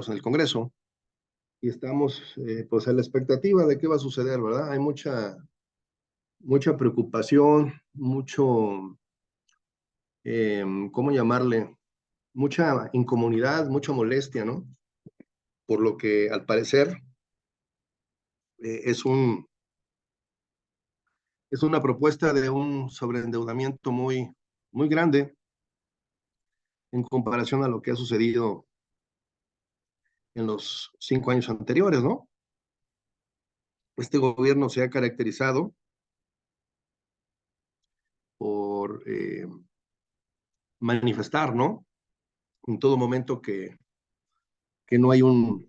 en el Congreso y estamos pues a la expectativa de qué va a suceder, ¿verdad? Hay mucha preocupación, ¿cómo llamarle? Mucha incomodidad, mucha molestia, ¿no? Por lo que al parecer es una propuesta de un sobreendeudamiento muy grande en comparación a lo que ha sucedido en los 5 años anteriores, ¿no? Este gobierno se ha caracterizado por manifestar, ¿no? En todo momento que no hay una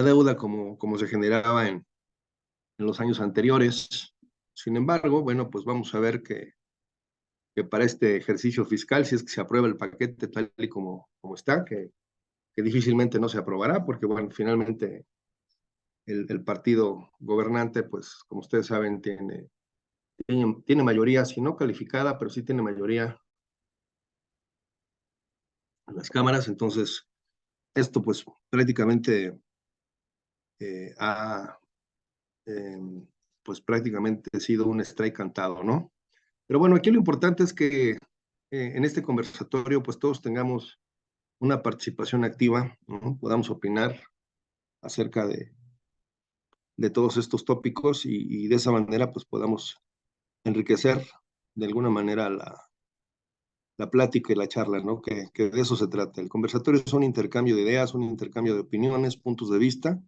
deuda como se generaba en los años anteriores. Sin embargo, bueno, pues vamos a ver que para este ejercicio fiscal, si es que se aprueba el paquete tal y como está, que difícilmente no se aprobará, porque bueno, finalmente el partido gobernante, pues como ustedes saben, tiene mayoría, si no calificada, pero sí tiene mayoría en las cámaras. Entonces esto pues prácticamente ha eh, pues prácticamente sido un strike cantado, ¿no? Pero bueno, aquí lo importante es que en este conversatorio pues todos tengamos una participación activa, ¿no? Podamos opinar acerca de todos estos tópicos y de esa manera pues podamos enriquecer de alguna manera la plática y la charla, ¿no? Que de eso se trata. El conversatorio es un intercambio de ideas, un intercambio de opiniones, puntos de vista,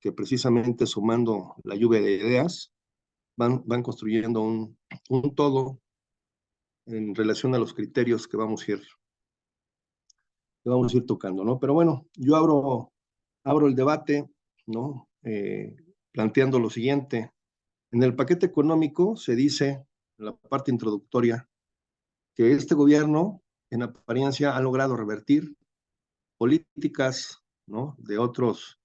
que precisamente sumando la lluvia de ideas van construyendo un todo en relación a los criterios que vamos a ir tocando, ¿no? Pero bueno, yo abro el debate, ¿no? Planteando lo siguiente. En el paquete económico se dice, en la parte introductoria, que este gobierno, en apariencia, ha logrado revertir políticas, ¿no? De otros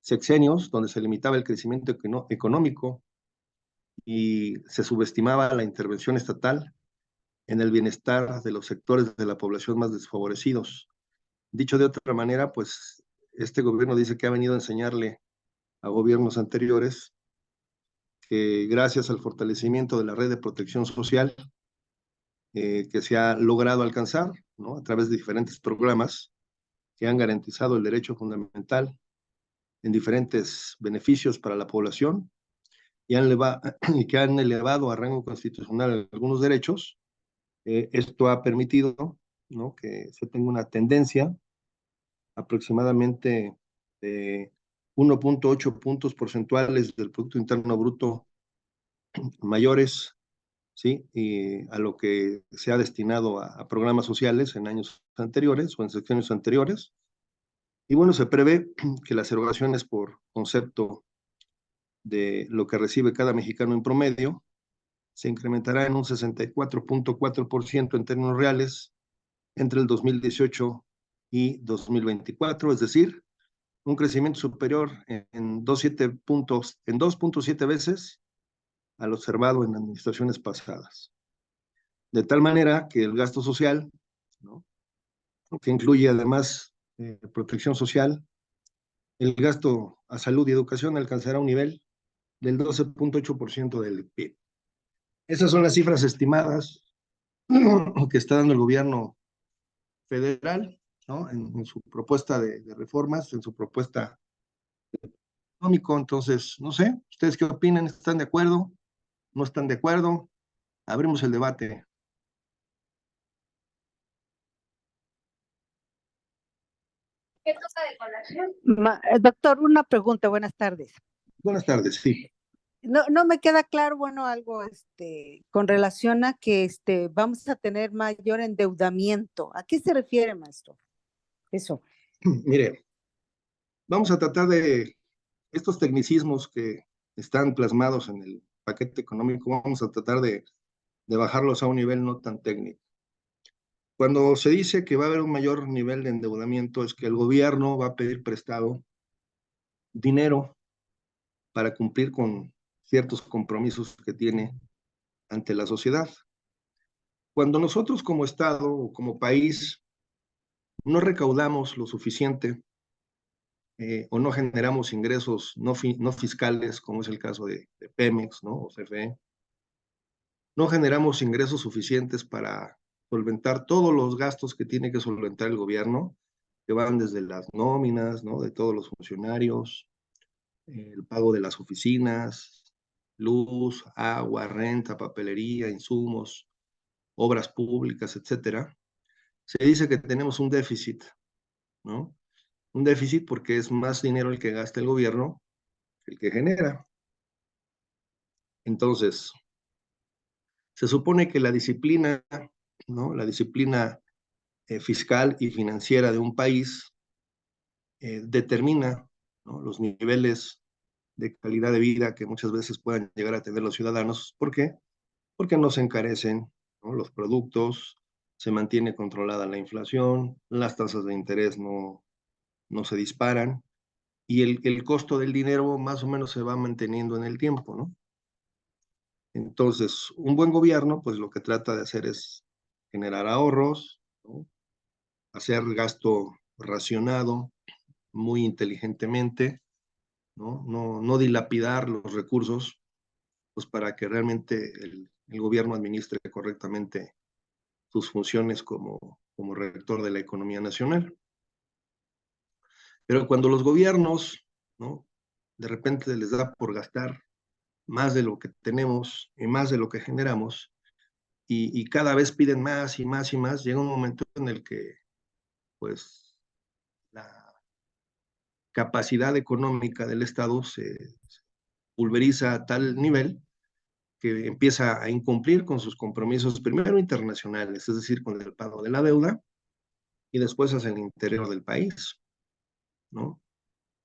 sexenios, donde se limitaba el crecimiento económico y se subestimaba la intervención estatal en el bienestar de los sectores de la población más desfavorecidos. Dicho de otra manera, pues este gobierno dice que ha venido a enseñarle a gobiernos anteriores que gracias al fortalecimiento de la red de protección social que se ha logrado alcanzar, ¿no? A través de diferentes programas que han garantizado el derecho fundamental en diferentes beneficios para la población y que han elevado a rango constitucional algunos derechos. Esto ha permitido, ¿no? Que se tenga una tendencia aproximadamente de 1.8 puntos porcentuales del Producto Interno Bruto mayores, ¿sí? Y a lo que se ha destinado a programas sociales en años anteriores o en secciones anteriores. Y bueno, se prevé que las erogaciones por concepto de lo que recibe cada mexicano en promedio se incrementará en un 64.4% en términos reales entre el 2018 y 2024, es decir, un crecimiento superior en 2.7 veces al observado en administraciones pasadas. De tal manera que el gasto social, ¿no? Que incluye además protección social, el gasto a salud y educación alcanzará un nivel del 12.8% del PIB. Esas son las cifras estimadas que está dando el gobierno federal, ¿no? En su propuesta de reformas, en su propuesta económico. Entonces, no sé, ¿ustedes qué opinan? ¿Están de acuerdo? ¿No están de acuerdo? Abrimos el debate. ¿Qué cosa de colación? Doctor, una pregunta, buenas tardes. Buenas tardes, sí. No me queda claro, bueno, algo con relación a que vamos a tener mayor endeudamiento. ¿A qué se refiere, maestro? Eso. Mire, vamos a tratar de estos tecnicismos que están plasmados en el paquete económico, vamos a tratar de bajarlos a un nivel no tan técnico. Cuando se dice que va a haber un mayor nivel de endeudamiento, es que el gobierno va a pedir prestado dinero para cumplir con ciertos compromisos que tiene ante la sociedad. Cuando nosotros como Estado o como país no recaudamos lo suficiente o no generamos ingresos no fiscales, como es el caso de Pemex, ¿no? O CFE, no generamos ingresos suficientes para solventar todos los gastos que tiene que solventar el gobierno, que van desde las nóminas, ¿no? De todos los funcionarios, el pago de las oficinas, luz, agua, renta, papelería, insumos, obras públicas, etcétera. Se dice que tenemos un déficit, ¿no? Un déficit porque es más dinero el que gasta el gobierno que el que genera. Entonces, se supone que la disciplina, ¿no? La disciplina fiscal y financiera de un país determina, ¿no? Los niveles de calidad de vida que muchas veces puedan llegar a tener los ciudadanos. ¿Por qué? Porque no se encarecen, ¿no? Los productos, se mantiene controlada la inflación, las tasas de interés no se disparan y el costo del dinero más o menos se va manteniendo en el tiempo, ¿no? Entonces, un buen gobierno, pues lo que trata de hacer es generar ahorros, ¿no? Hacer gasto racionado, muy inteligentemente, ¿no? No dilapidar los recursos, pues para que realmente el gobierno administre correctamente sus funciones como rector de la economía nacional. Pero cuando los gobiernos, ¿no? De repente les da por gastar más de lo que tenemos y más de lo que generamos, y cada vez piden más y más y más, llega un momento en el que, pues, la capacidad económica del Estado se pulveriza a tal nivel que empieza a incumplir con sus compromisos, primero internacionales, es decir, con el pago de la deuda, y después hacia el interior del país, ¿no?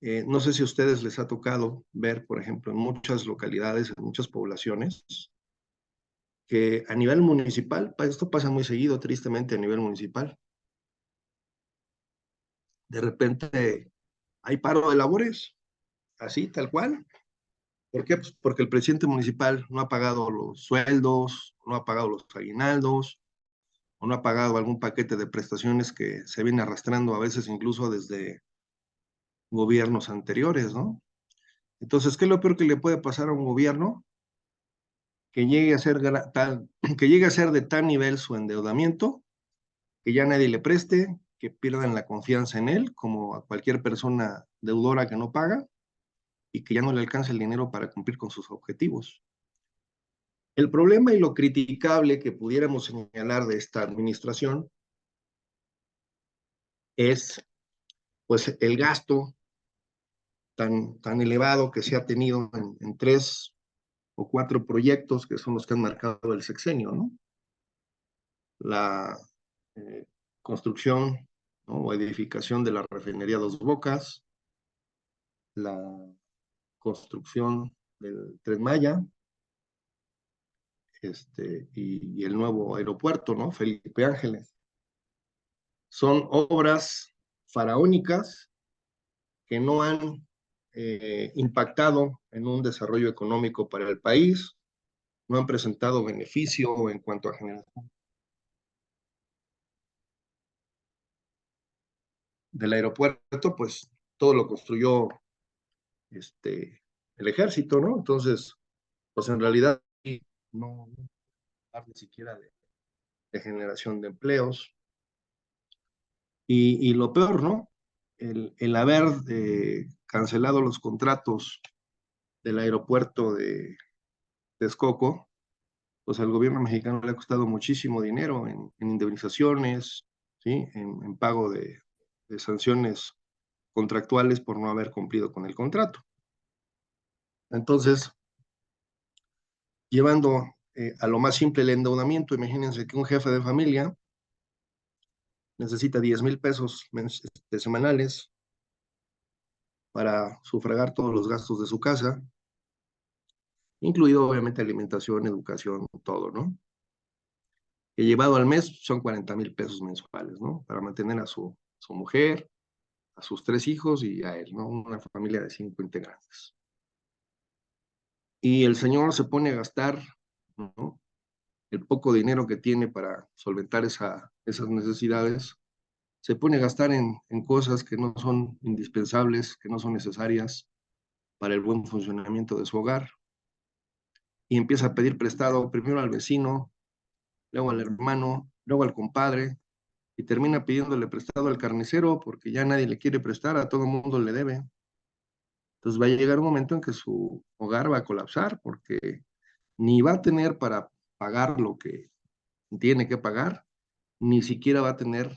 No sé si a ustedes les ha tocado ver, por ejemplo, en muchas localidades, en muchas poblaciones, que a nivel municipal, esto pasa muy seguido, tristemente, a nivel municipal, de repente hay paro de labores, así, tal cual. ¿Por qué? Pues porque el presidente municipal no ha pagado los sueldos, no ha pagado los aguinaldos, o no ha pagado algún paquete de prestaciones que se viene arrastrando a veces incluso desde gobiernos anteriores, ¿no? Entonces, ¿qué es lo peor que le puede pasar a un gobierno? Que llegue a ser, que llegue a ser de tal nivel su endeudamiento que ya nadie le preste, que pierdan la confianza en él, como a cualquier persona deudora que no paga, y que ya no le alcance el dinero para cumplir con sus objetivos. El problema y lo criticable que pudiéramos señalar de esta administración es, pues, el gasto tan elevado que se ha tenido en 3 o 4 proyectos que son los que han marcado el sexenio, ¿no? La eh, construcción, ¿no? O edificación de la refinería Dos Bocas, la construcción del Tren Maya, y el nuevo aeropuerto, ¿no? Felipe Ángeles. Son obras faraónicas que no han impactado en un desarrollo económico para el país, no han presentado beneficio en cuanto a generación del aeropuerto, pues todo lo construyó el ejército, ¿no? Entonces, pues en realidad no habla ni siquiera de generación de empleos. Y lo peor, ¿no? El haber cancelado los contratos del aeropuerto de Texcoco, pues al gobierno mexicano le ha costado muchísimo dinero en indemnizaciones, ¿sí? En pago de sanciones contractuales por no haber cumplido con el contrato. Entonces, llevando a lo más simple el endeudamiento, imagínense que un jefe de familia necesita 10,000 pesos semanales para sufragar todos los gastos de su casa, incluido obviamente alimentación, educación, todo, ¿no? Que llevado al mes son 40,000 pesos mensuales, ¿no? Para mantener a su mujer, a sus 3 hijos y a él, ¿no? Una familia de 5 integrantes. Y el señor se pone a gastar, ¿no? El poco dinero que tiene para solventar esas necesidades se pone a gastar en cosas que no son indispensables, que no son necesarias para el buen funcionamiento de su hogar, y empieza a pedir prestado primero al vecino, luego al hermano, luego al compadre, y termina pidiéndole prestado al carnicero porque ya nadie le quiere prestar, a todo el mundo le debe. Entonces va a llegar un momento en que su hogar va a colapsar porque ni va a tener para pagar lo que tiene que pagar, ni siquiera va a tener,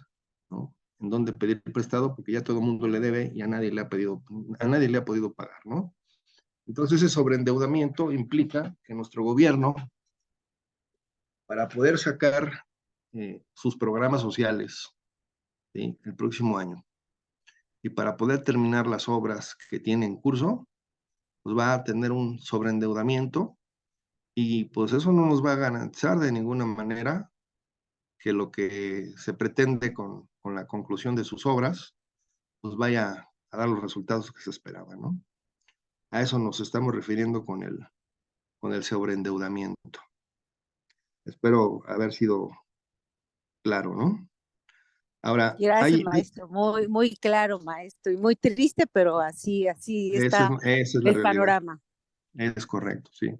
¿no?, en dónde pedir prestado porque ya todo el mundo le debe y a nadie le ha pedido, a nadie le ha podido pagar, ¿no? Entonces ese sobreendeudamiento implica que nuestro gobierno, para poder sacar sus programas sociales, ¿sí?, el próximo año, y para poder terminar las obras que tiene en curso, pues va a tener un sobreendeudamiento, y pues eso no nos va a garantizar de ninguna manera que lo que se pretende con la conclusión de sus obras, pues vaya a dar los resultados que se esperaban, ¿no? A eso nos estamos refiriendo con el sobreendeudamiento. Espero haber sido claro, ¿no? Ahora, Gracias, maestro. Muy, muy claro, maestro. Y muy triste, pero así está esa es la el realidad, panorama. es correcto, sí.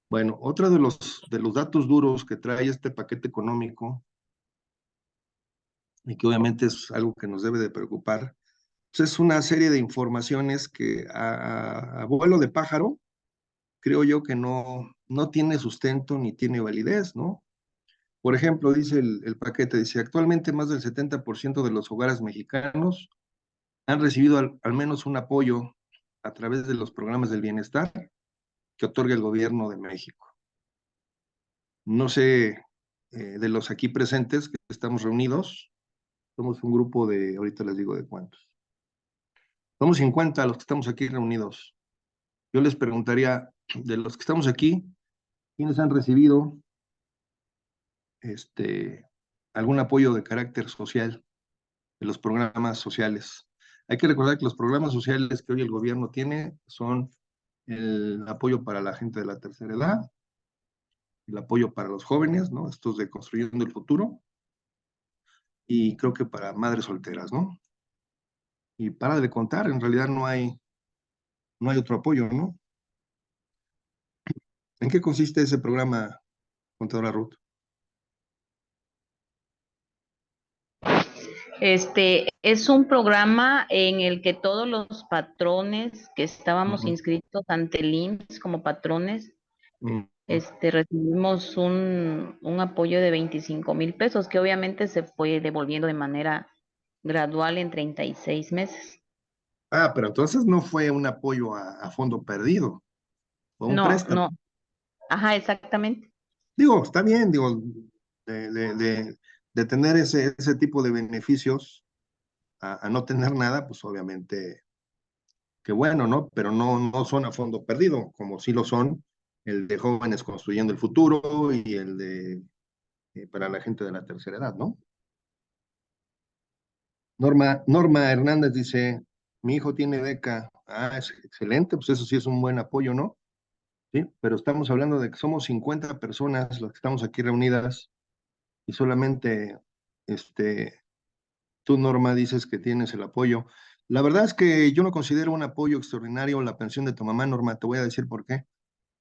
Bueno, otro de los datos duros que trae este paquete económico, y que obviamente es algo que nos debe de preocupar, pues es una serie de informaciones que a vuelo de pájaro, creo yo que no tiene sustento ni tiene validez, ¿no? Por ejemplo, dice el paquete, dice, actualmente más del 70% de los hogares mexicanos han recibido al menos un apoyo a través de los programas del bienestar que otorga el gobierno de México. No sé, de los aquí presentes que estamos reunidos, somos un grupo de, ahorita les digo de cuántos. Somos 50 los que estamos aquí reunidos. Yo les preguntaría, de los que estamos aquí, ¿quiénes han recibido algún apoyo de carácter social de los programas sociales? Hay que recordar que los programas sociales que hoy el gobierno tiene son el apoyo para la gente de la tercera edad, el apoyo para los jóvenes, ¿no?, estos de Construyendo el Futuro, y creo que para madres solteras, ¿no? Y para de contar, en realidad no hay otro apoyo, ¿no? ¿En qué consiste ese programa, contadora Ruth? Es un programa en el que todos los patrones que estábamos Ujú. inscritos ante el IMSS como patrones, Mm. recibimos un apoyo de 25,000 pesos, que obviamente se fue devolviendo de manera gradual en 36 meses. Ah, pero entonces no fue un apoyo a fondo perdido, fue un No, préstamo. no, ajá, exactamente. Digo, está bien, digo, de, de, de, de tener ese tipo de beneficios a no tener nada, pues obviamente que bueno, ¿no? Pero no son a fondo perdido, como sí lo son el de Jóvenes Construyendo el Futuro y el de para la gente de la tercera edad, ¿no? Norma Hernández dice, mi hijo tiene beca. Ah, es excelente, pues eso sí es un buen apoyo, ¿no? Sí, pero estamos hablando de que somos 50 personas las que estamos aquí reunidas y solamente, este, tú, Norma, dices que tienes el apoyo. La verdad es que yo no considero un apoyo extraordinario la pensión de tu mamá, Norma, te voy a decir por qué.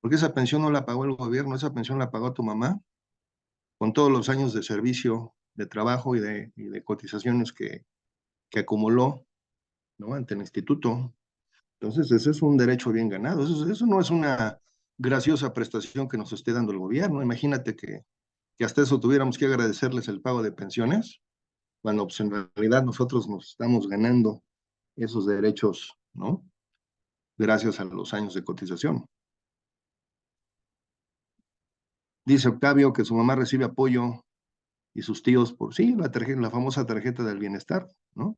Porque esa pensión no la pagó el gobierno, esa pensión la pagó tu mamá con todos los años de servicio, de trabajo y de cotizaciones que acumuló, ¿no?, ante el instituto. Entonces, ese es un derecho bien ganado. Eso no es una graciosa prestación que nos esté dando el gobierno. Imagínate que hasta eso tuviéramos que agradecerles el pago de pensiones, cuando pues, en realidad nosotros nos estamos ganando esos derechos, ¿no? Gracias a los años de cotización. Dice Octavio que su mamá recibe apoyo y sus tíos por, sí, la famosa tarjeta del bienestar, ¿no?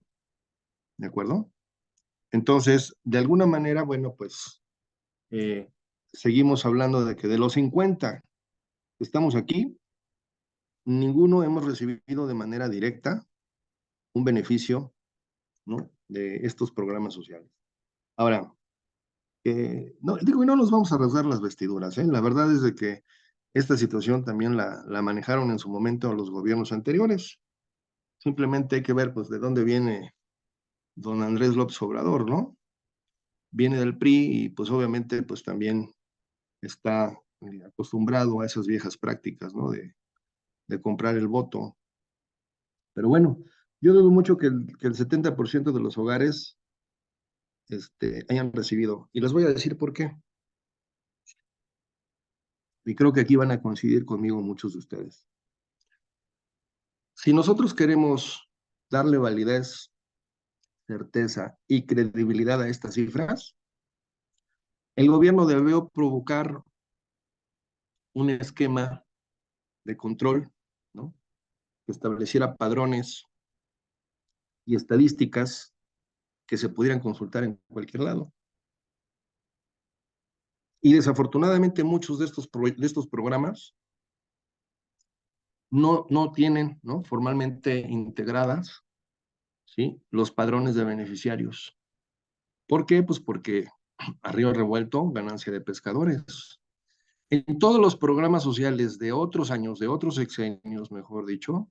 ¿De acuerdo? Entonces, de alguna manera, bueno, pues eh, seguimos hablando de que de los 50 que estamos aquí, ninguno hemos recibido de manera directa un beneficio, ¿no?, de estos programas sociales. Ahora, no, digo, y no nos vamos a rasgar las vestiduras, ¿eh? La verdad es de que esta situación también la manejaron en su momento los gobiernos anteriores. simplemente hay que ver, pues, de dónde viene don Andrés López Obrador, ¿no? Viene del PRI y, pues, obviamente, pues, también está acostumbrado a esas viejas prácticas, ¿no? De comprar el voto. Pero bueno, yo dudo mucho que el 70% de los hogares hayan recibido. Y les voy a decir por qué. Y creo que aquí van a coincidir conmigo muchos de ustedes. Si nosotros queremos darle validez, certeza y credibilidad a estas cifras, el gobierno debió provocar un esquema de control, ¿no? Que estableciera padrones y estadísticas que se pudieran consultar en cualquier lado. Y desafortunadamente muchos de estos programas no tienen, ¿no?, formalmente integradas, ¿sí?, los padrones de beneficiarios. ¿Por qué? Pues porque a río revuelto, ganancia de pescadores. En todos los programas sociales de otros años, de otros sexenios, mejor dicho,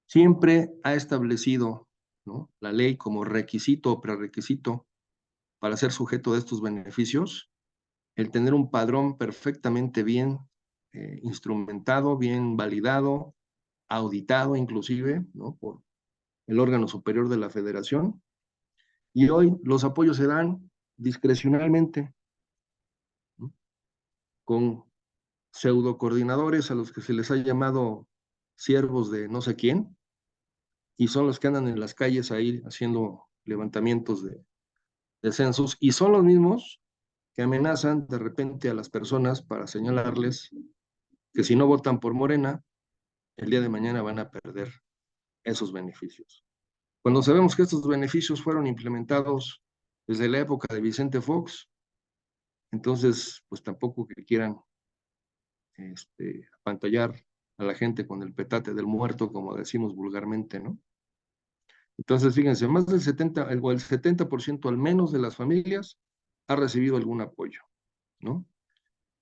siempre ha establecido, ¿no?, la ley como requisito o prerequisito para ser sujeto de estos beneficios, el tener un padrón perfectamente bien instrumentado, bien validado, auditado inclusive, ¿no?, por el órgano superior de la federación. Y hoy los apoyos se dan discrecionalmente, ¿no?, con pseudo coordinadores a los que se les ha llamado siervos de no sé quién, y son los que andan en las calles ahí haciendo levantamientos de censos, y son los mismos que amenazan de repente a las personas para señalarles que si no votan por Morena, el día de mañana van a perder esos beneficios. Cuando sabemos que estos beneficios fueron implementados desde la época de Vicente Fox, entonces, pues tampoco que quieran apantallar a la gente con el petate del muerto, como decimos vulgarmente, ¿no? Entonces, fíjense, más del 70% al menos de las familias ha recibido algún apoyo, ¿no?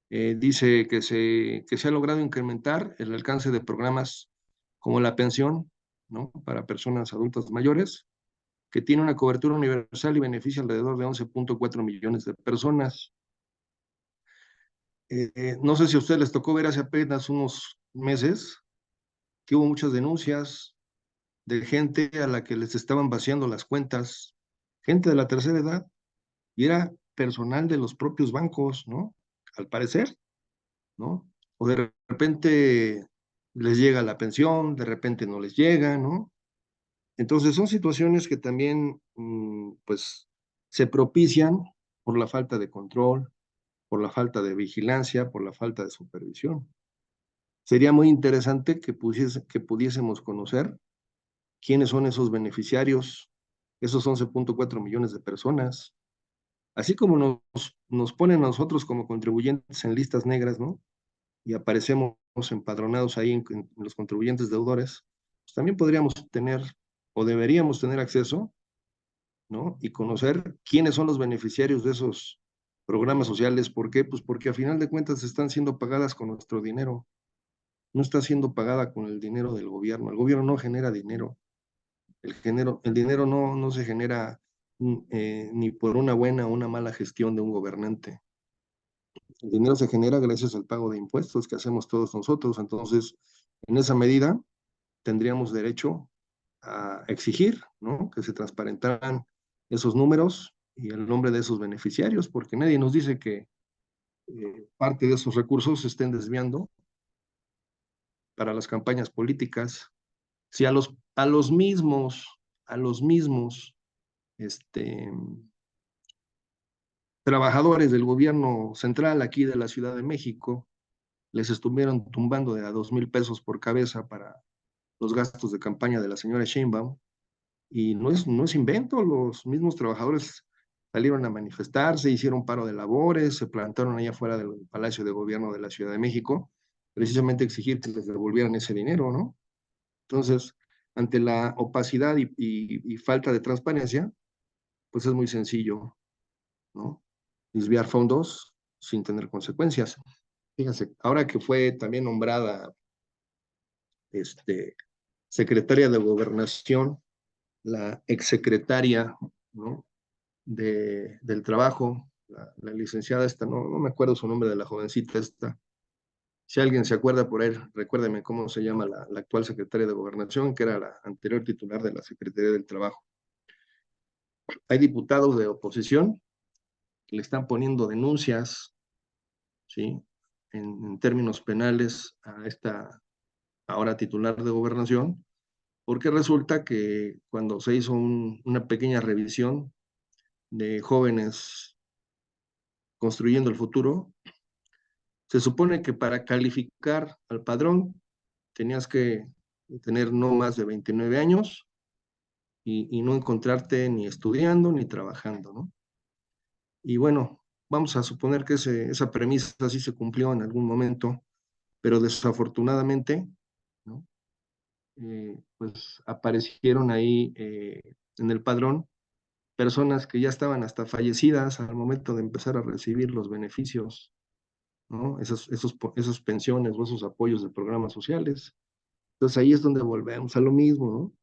Dice que se ha logrado incrementar el alcance de programas como la pensión, ¿no?, para personas adultas mayores, que tiene una cobertura universal y beneficia alrededor de 11.4 millones de personas. No sé si a ustedes les tocó ver hace apenas unos meses que hubo muchas denuncias de gente a la que les estaban vaciando las cuentas, gente de la tercera edad, y era personal de los propios bancos, ¿no? Al parecer, ¿no? O de repente les llega la pensión, de repente no les llega, ¿no? Entonces son situaciones que también, pues, se propician por la falta de control, por la falta de vigilancia, por la falta de supervisión. Sería muy interesante que pudiésemos conocer quiénes son esos beneficiarios, esos 11.4 millones de personas, así como nos ponen a nosotros como contribuyentes en listas negras, ¿no? Y aparecemos empadronados ahí en los contribuyentes deudores, pues también podríamos tener o deberíamos tener acceso, ¿no?, y conocer quiénes son los beneficiarios de esos programas sociales. ¿Por qué? Pues porque a final de cuentas están siendo pagadas con nuestro dinero, no está siendo pagada con el dinero del gobierno. El gobierno no genera dinero. El dinero no se genera ni por una buena o una mala gestión de un gobernante. El dinero se genera gracias al pago de impuestos que hacemos todos nosotros. Entonces, en esa medida, tendríamos derecho a exigir, ¿no?, que se transparentaran esos números y el nombre de esos beneficiarios, porque nadie nos dice que parte de esos recursos se estén desviando para las campañas políticas. Si a los mismos trabajadores del gobierno central aquí de la Ciudad de México les estuvieron tumbando de a 2,000 pesos por cabeza para los gastos de campaña de la señora Sheinbaum, y no es invento, los mismos trabajadores salieron a manifestarse, hicieron paro de labores, se plantaron allá afuera del Palacio de Gobierno de la Ciudad de México, precisamente exigir que les devolvieran ese dinero, ¿no? Entonces, ante la opacidad y falta de transparencia, pues es muy sencillo, ¿no?, desviar fondos sin tener consecuencias. Fíjense, ahora que fue también nombrada secretaria de Gobernación, la exsecretaria, ¿no?, del Trabajo, la licenciada esta, no me acuerdo su nombre de la jovencita esta. Si alguien se acuerda por él, recuérdeme cómo se llama la actual secretaria de Gobernación, que era la anterior titular de la Secretaría del Trabajo. Hay diputados de oposición que le están poniendo denuncias, ¿sí?, en términos penales a esta ahora titular de Gobernación, porque resulta que cuando se hizo una pequeña revisión de jóvenes construyendo el futuro, se supone que para calificar al padrón tenías que tener no más de 29 años y no encontrarte ni estudiando ni trabajando, ¿no? Y bueno, vamos a suponer que esa premisa sí se cumplió en algún momento, pero desafortunadamente, ¿no?, pues aparecieron ahí en el padrón personas que ya estaban hasta fallecidas al momento de empezar a recibir los beneficios, ¿no?, esas pensiones o esos apoyos de programas sociales. Entonces ahí es donde volvemos a lo mismo, ¿no?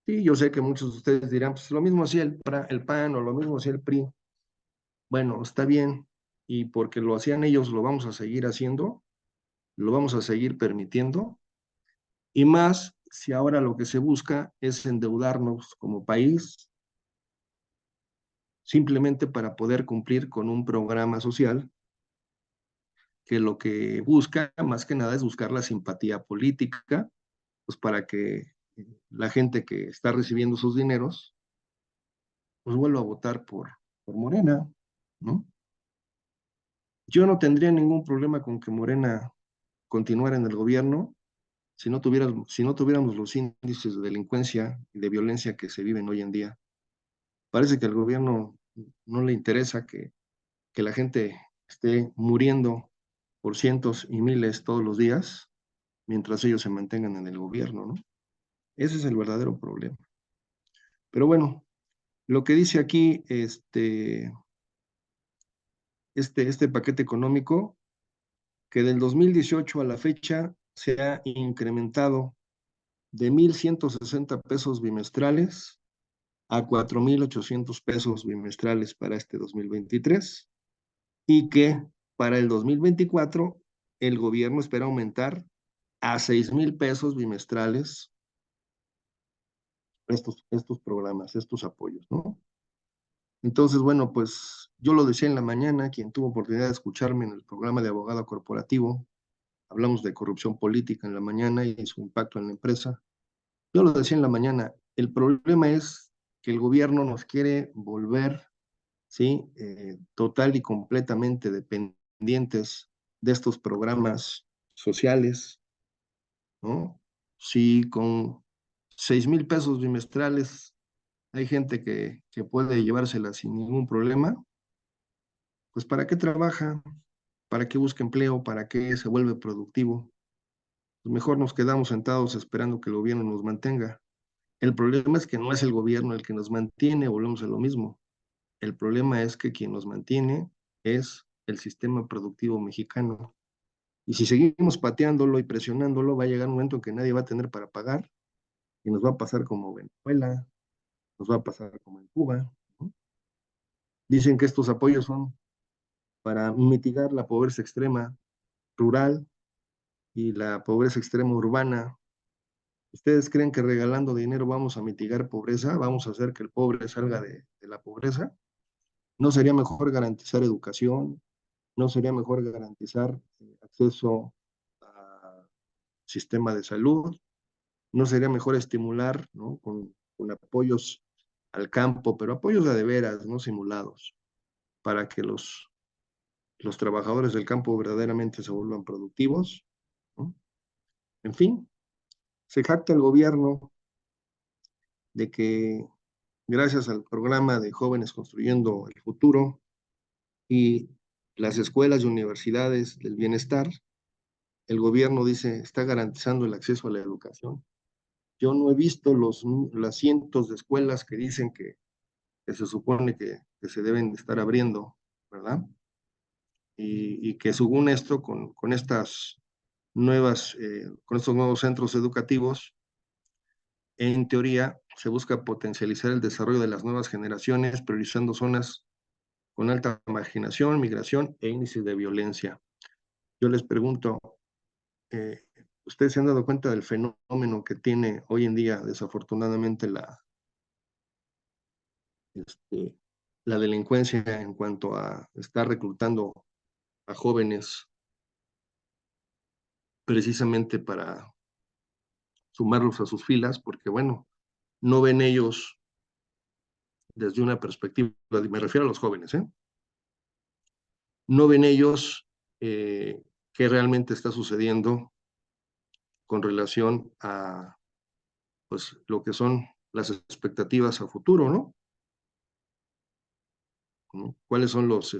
Sí, yo sé que muchos de ustedes dirán, pues lo mismo hacía el PAN o lo mismo hacía el PRI. Bueno, está bien, y porque lo hacían ellos, lo vamos a seguir haciendo, lo vamos a seguir permitiendo, y más si ahora lo que se busca es endeudarnos como país simplemente para poder cumplir con un programa social que lo que busca más que nada es buscar la simpatía política, pues para que la gente que está recibiendo sus dineros, pues vuelva a votar por Morena, ¿no? Yo no tendría ningún problema con que Morena continuara en el gobierno si no tuviéramos los índices de delincuencia y de violencia que se viven hoy en día. Parece que al gobierno no le interesa que la gente esté muriendo por cientos y miles todos los días, mientras ellos se mantengan en el gobierno, ¿no? Ese es el verdadero problema. Pero bueno, lo que dice aquí este paquete económico, que del 2018 a la fecha se ha incrementado de 1,160 pesos bimestrales a 4,800 pesos bimestrales para este 2023, y que para el 2024 el gobierno espera aumentar a 6,000 pesos bimestrales estos programas, estos apoyos, ¿no? Entonces, bueno, pues yo lo decía en la mañana, quien tuvo oportunidad de escucharme en el programa de Abogado Corporativo, hablamos de corrupción política en la mañana y su impacto en la empresa. Yo lo decía en la mañana, el problema es que el gobierno nos quiere volver, ¿sí?, total y completamente dependientes de estos programas sociales, ¿no? Si con 6,000 pesos bimestrales hay gente que puede llevársela sin ningún problema, pues ¿para qué trabaja? ¿Para qué busca empleo? ¿Para qué se vuelve productivo? Pues mejor nos quedamos sentados esperando que el gobierno nos mantenga. El problema es que no es el gobierno el que nos mantiene, volvemos a lo mismo. El problema es que quien nos mantiene es el sistema productivo mexicano. Y si seguimos pateándolo y presionándolo, va a llegar un momento en que nadie va a tener para pagar y nos va a pasar como Venezuela, nos va a pasar como en Cuba, ¿no? Dicen que estos apoyos son para mitigar la pobreza extrema rural y la pobreza extrema urbana. ¿Ustedes creen que regalando dinero vamos a mitigar pobreza? ¿Vamos a hacer que el pobre salga de la pobreza? ¿No sería mejor garantizar educación? ¿No sería mejor garantizar acceso a sistema de salud? ¿No sería mejor estimular, ¿no?, con apoyos al campo, pero apoyos de veras, no simulados, para que los trabajadores del campo verdaderamente se vuelvan productivos, ¿no? En fin, se jacta el gobierno de que gracias al programa de Jóvenes Construyendo el Futuro y las escuelas y universidades del bienestar, el gobierno dice está garantizando el acceso a la educación. Yo no he visto las cientos de escuelas que dicen que se supone que se deben de estar abriendo, ¿verdad? Y que según esto, con estas con estos nuevos centros educativos, En teoría, se busca potencializar el desarrollo de las nuevas generaciones, priorizando zonas con alta marginación, migración e índices de violencia. Yo les pregunto, ¿ustedes se han dado cuenta del fenómeno que tiene hoy en día, desafortunadamente, la delincuencia en cuanto a estar reclutando a jóvenes precisamente para sumarlos a sus filas? Porque, bueno, no ven ellos desde una perspectiva, me refiero a los jóvenes, no ven ellos qué realmente está sucediendo con relación a, pues, lo que son las expectativas a futuro, ¿no? ¿Cuáles son los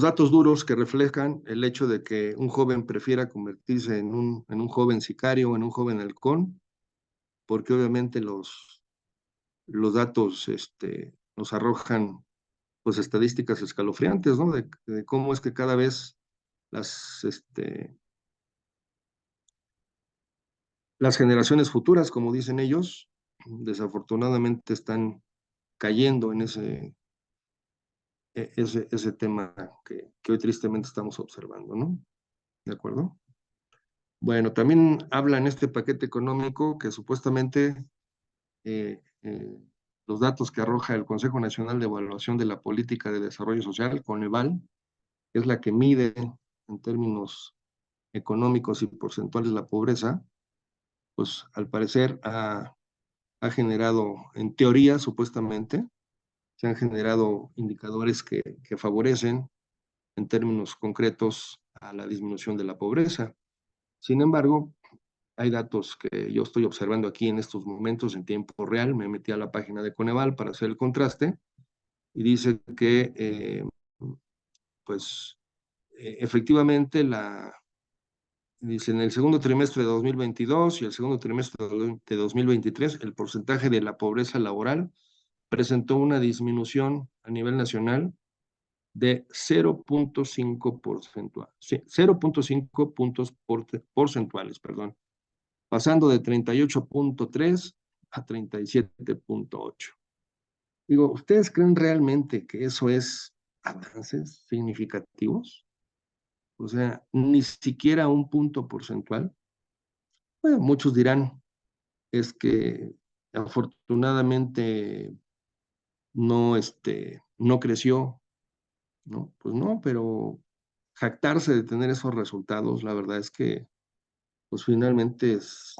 datos duros que reflejan el hecho de que un joven prefiera convertirse en un joven sicario, en un joven halcón? Porque obviamente los datos nos arrojan, pues, estadísticas escalofriantes, ¿no? De cómo es que cada vez las, las generaciones futuras, como dicen ellos, desafortunadamente están cayendo en ese tema que hoy tristemente estamos observando, ¿no? ¿De acuerdo? Bueno, también habla en este paquete económico que supuestamente eh, eh, los datos que arroja el Consejo Nacional de Evaluación de la Política de Desarrollo Social, Coneval, es la que mide en términos económicos y porcentuales la pobreza, pues al parecer ha generado, en teoría, supuestamente, se han generado indicadores que favorecen en términos concretos a la disminución de la pobreza. Sin embargo, hay datos que yo estoy observando aquí en estos momentos en tiempo real. Me metí a la página de Coneval para hacer el contraste y dice que, pues, efectivamente, dice, en el segundo trimestre de 2022 y el segundo trimestre de 2023, el porcentaje de la pobreza laboral presentó una disminución a nivel nacional de 0.5 puntos porcentuales, perdón, pasando de 38.3 a 37.8. Digo, ¿ustedes creen realmente que eso es avances significativos? O sea, ni siquiera un punto porcentual. Bueno, muchos dirán, es que afortunadamente no creció, ¿no? Pues no, pero jactarse de tener esos resultados, la verdad es que, pues finalmente es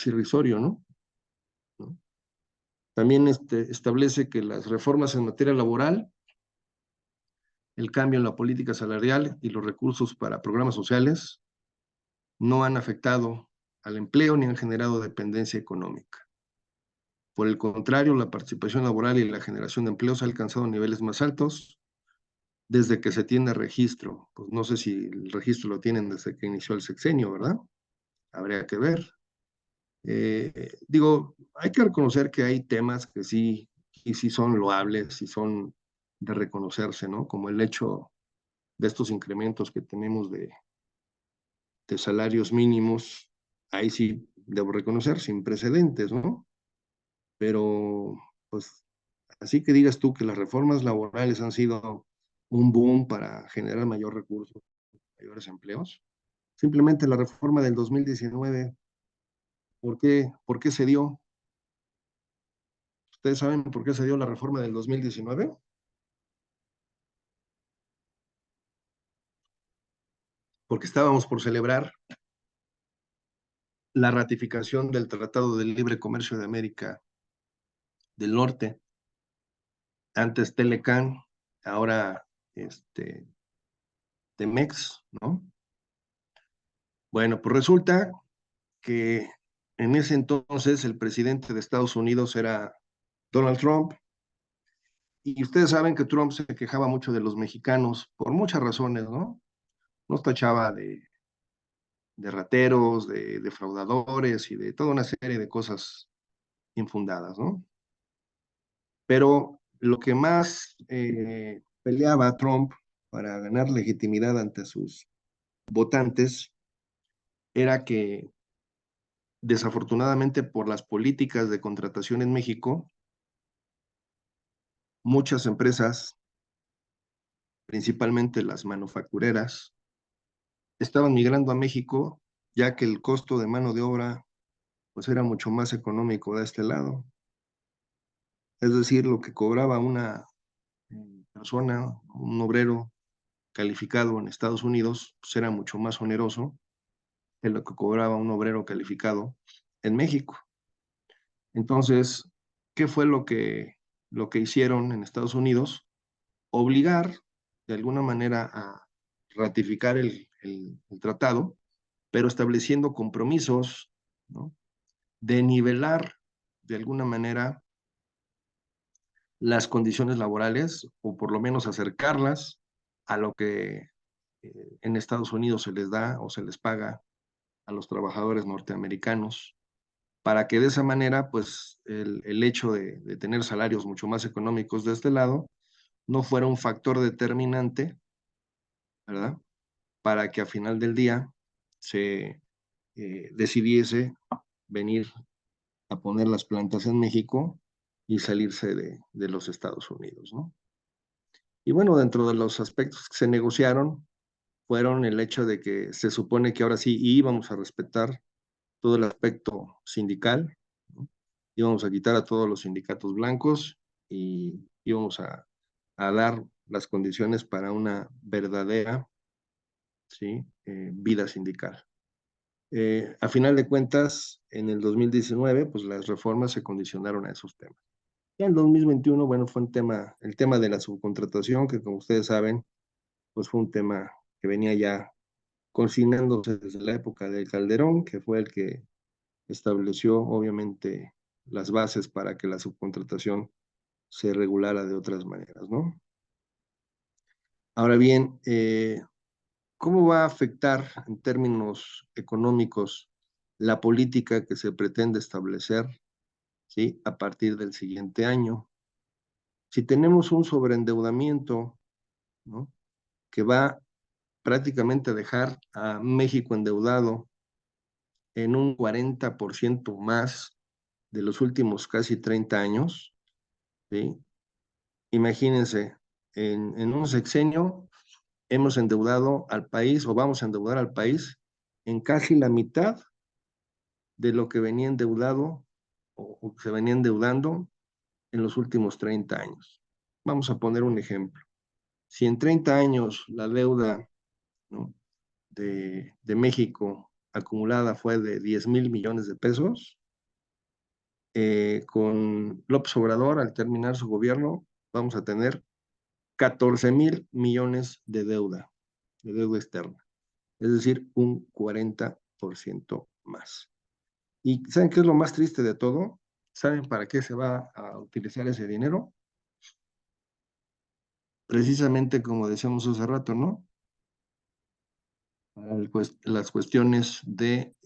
irrisorio, ¿no? ¿No? También establece que las reformas en materia laboral, el cambio en la política salarial y los recursos para programas sociales no han afectado al empleo ni han generado dependencia económica. Por el contrario, la participación laboral y la generación de empleos ha alcanzado niveles más altos desde que se tiene registro. Pues no sé si el registro lo tienen desde que inició el sexenio, ¿verdad? Habría que ver. Digo, hay que reconocer que hay temas que sí, y sí son loables, y son de reconocerse, ¿no? Como el hecho de estos incrementos que tenemos de salarios mínimos, ahí sí debo reconocer, sin precedentes, ¿no? Pero, pues, así que digas tú que las reformas laborales han sido un boom para generar mayor recursos, mayores empleos. Simplemente la reforma del 2019, ¿por qué se dio? ¿Ustedes saben por qué se dio la reforma del 2019? Porque estábamos por celebrar la ratificación del Tratado de Libre Comercio de América del Norte, antes Telecan, ahora Temex, ¿no? Bueno, pues resulta que en ese entonces el presidente de Estados Unidos era Donald Trump, y ustedes saben que Trump se quejaba mucho de los mexicanos por muchas razones, ¿no? Nos tachaba de rateros, de defraudadores y de toda una serie de cosas infundadas, ¿no? Pero lo que más peleaba Trump para ganar legitimidad ante sus votantes era que desafortunadamente por las políticas de contratación en México, muchas empresas, principalmente las manufactureras, estaban migrando a México, ya que el costo de mano de obra pues era mucho más económico de este lado. Es decir, lo que cobraba una persona, un obrero calificado en Estados Unidos, pues era mucho más oneroso que lo que cobraba un obrero calificado en México. Entonces, ¿qué fue lo que hicieron en Estados Unidos? Obligar de alguna manera a ratificar el tratado, pero estableciendo compromisos, ¿no? De nivelar de alguna manera las condiciones laborales o por lo menos acercarlas a lo que en Estados Unidos se les da o se les paga a los trabajadores norteamericanos, para que de esa manera, pues, el hecho de tener salarios mucho más económicos de este lado no fuera un factor determinante, ¿verdad? Para que a final del día se decidiese venir a poner las plantas en México y salirse de los Estados Unidos, ¿no? Y bueno, dentro de los aspectos que se negociaron, fueron el hecho de que se supone que ahora sí íbamos a respetar todo el aspecto sindical, ¿no? Íbamos a quitar a todos los sindicatos blancos y íbamos a dar las condiciones para una verdadera, ¿sí? Vida sindical. A final de cuentas, en el 2019, pues las reformas se condicionaron a esos temas. Ya en el 2021, bueno, fue el tema de la subcontratación, que como ustedes saben, pues fue un tema que venía ya consignándose desde la época de Calderón, que fue el que estableció obviamente las bases para que la subcontratación se regulara de otras maneras, ¿no? Ahora bien, ¿cómo va a afectar en términos económicos la política que se pretende establecer, ¿sí? A partir del siguiente año? Si tenemos un sobreendeudamiento, ¿no? Que va prácticamente a dejar a México endeudado en un 40% más de los últimos casi 30 años, ¿sí? Imagínense, en un sexenio hemos endeudado al país o vamos a endeudar al país en casi la mitad de lo que venía endeudado o se venía endeudando en los últimos 30 años. Vamos a poner un ejemplo. Si en 30 años la deuda, ¿no? de México acumulada fue de 10,000 millones de pesos, con López Obrador, al terminar su gobierno, vamos a tener 14,000 millones de deuda externa, es decir, un 40% más. ¿Y saben qué es lo más triste de todo? ¿Saben para qué se va a utilizar ese dinero? Precisamente como decíamos hace rato, ¿no? Para las cuestiones de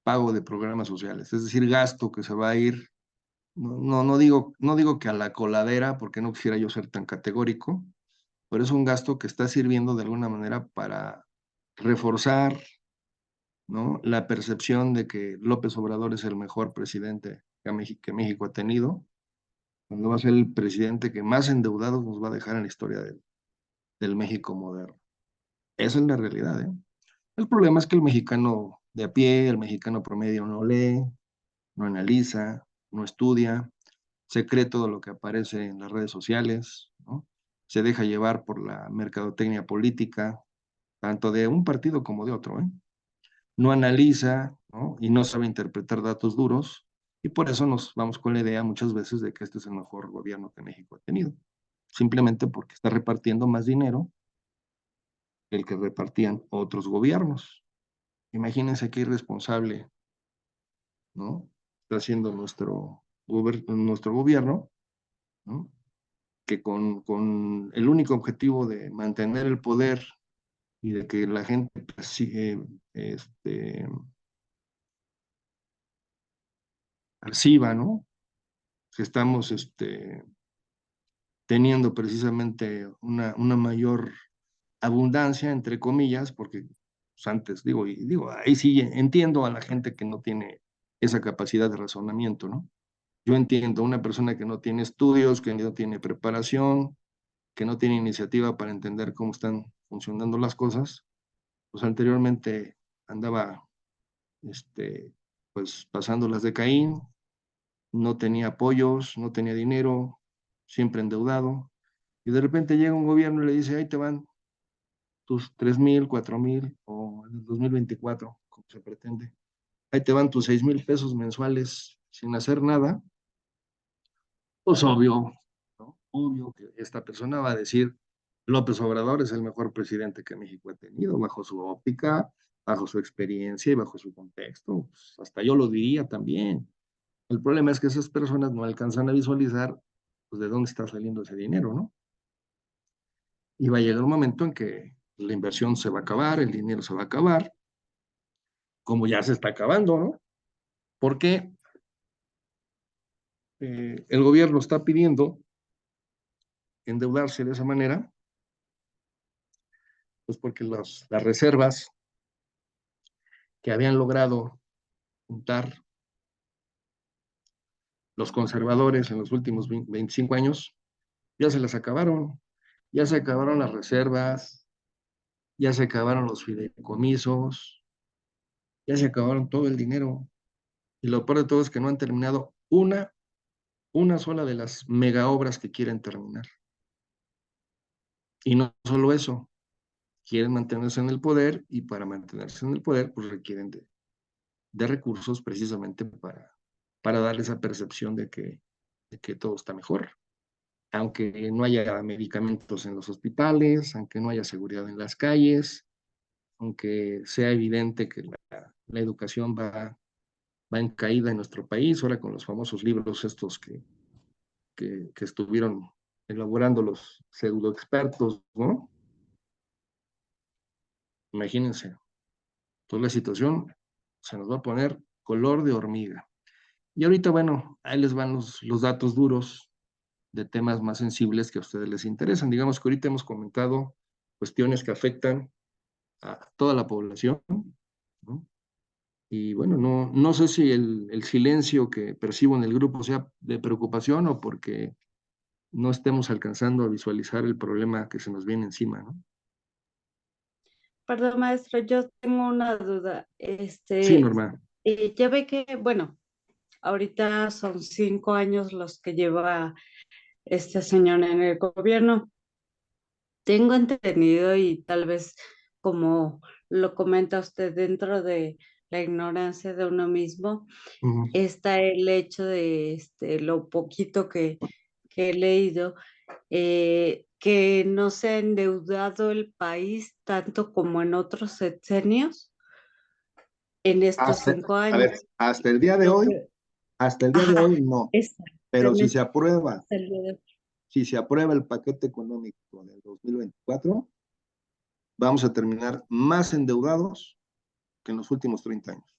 pago de programas sociales, es decir, gasto que se va a ir, no digo que a la coladera, porque no quisiera yo ser tan categórico, pero es un gasto que está sirviendo de alguna manera para reforzar, ¿no? La percepción de que López Obrador es el mejor presidente que México ha tenido, cuando va a ser el presidente que más endeudados nos va a dejar en la historia del México moderno. Esa es la realidad, ¿eh? El problema es que el mexicano de a pie, el mexicano promedio no lee, no analiza, no estudia, se cree todo lo que aparece en las redes sociales, ¿no? Se deja llevar por la mercadotecnia política, tanto de un partido como de otro, ¿eh? No analiza, ¿no? Y no sabe interpretar datos duros, y por eso nos vamos con la idea muchas veces de que este es el mejor gobierno que México ha tenido, simplemente porque está repartiendo más dinero que el que repartían otros gobiernos. Imagínense qué irresponsable, ¿no? Está haciendo nuestro gobierno, ¿no? Que con el único objetivo de mantener el poder y de que la gente perciba, ¿no? Que estamos teniendo precisamente una mayor abundancia, entre comillas, porque pues antes, digo, ahí sí entiendo a la gente que no tiene esa capacidad de razonamiento, ¿no? Yo entiendo a una persona que no tiene estudios, que no tiene preparación, que no tiene iniciativa para entender cómo están funcionando las cosas, pues anteriormente andaba, pues pasando las de Caín, no tenía apoyos, no tenía dinero, siempre endeudado, y de repente llega un gobierno y le dice, ahí te van tus 3,000, 4,000, o en el 2024, como se pretende, ahí te van tus 6,000 pesos mensuales sin hacer nada, pues obvio, ¿no? Obvio que esta persona va a decir, López Obrador es el mejor presidente que México ha tenido, bajo su óptica, bajo su experiencia y bajo su contexto. Pues, hasta yo lo diría también. El problema es que esas personas no alcanzan a visualizar, pues, de dónde está saliendo ese dinero, ¿no? Y va a llegar un momento en que la inversión se va a acabar, el dinero se va a acabar, como ya se está acabando, ¿no? Porque el gobierno está pidiendo endeudarse de esa manera, pues porque las reservas que habían logrado juntar los conservadores en los últimos 25 años, ya se las acabaron, ya se acabaron las reservas, ya se acabaron los fideicomisos, ya se acabaron todo el dinero. Y lo peor de todo es que no han terminado una sola de las mega obras que quieren terminar. Y no solo eso, quieren mantenerse en el poder, y para mantenerse en el poder, pues requieren de recursos precisamente para darle esa percepción de que todo está mejor. Aunque no haya medicamentos en los hospitales, aunque no haya seguridad en las calles, aunque sea evidente que la educación va en caída en nuestro país, ahora con los famosos libros estos que estuvieron elaborando los pseudo expertos, ¿no? Imagínense, toda la situación se nos va a poner color de hormiga. Y ahorita, bueno, ahí les van los datos duros de temas más sensibles que a ustedes les interesan. Digamos que ahorita hemos comentado cuestiones que afectan a toda la población, ¿no? Y bueno, no sé si el silencio que percibo en el grupo sea de preocupación o porque no estemos alcanzando a visualizar el problema que se nos viene encima, ¿no? Perdón, maestro, yo tengo una duda. Sí, Norma. Ya ve que, bueno, ahorita son 5 años los que lleva este señor en el gobierno. Tengo entendido y tal vez como lo comenta usted dentro de la ignorancia de uno mismo, Ujú. está el hecho de lo poquito que he leído, que no se ha endeudado el país tanto como en otros sexenios en estos Hasta, 5 años. hasta el día de Lo hoy, que- hasta el día de Ajá, hoy no, pero si se exactamente. aprueba, Salió. si se aprueba el paquete económico del 2024, vamos a terminar más endeudados que en los últimos 30 años.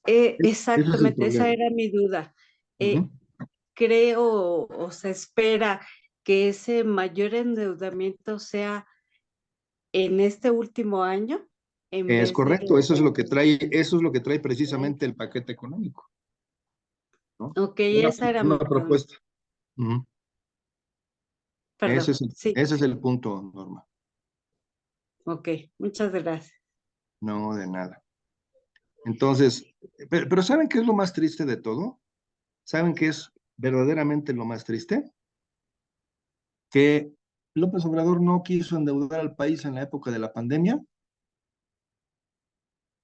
Ese es el Exactamente, esa problema. era mi duda. Ujú. Creo o se espera que ese mayor endeudamiento sea en este último año en Es vez de correcto, eso es lo que trae, Ok, precisamente el paquete económico, ¿no? ok, Una, esa era una mi pregunta. propuesta. Ujú. Ese Perdón, es el, sí, ese es el punto, Norma. ok, muchas gracias. No, de nada. Entonces, pero ¿saben qué es lo más triste de todo? ¿Saben qué es verdaderamente lo más triste? Que López Obrador no quiso endeudar al país en la época de la pandemia,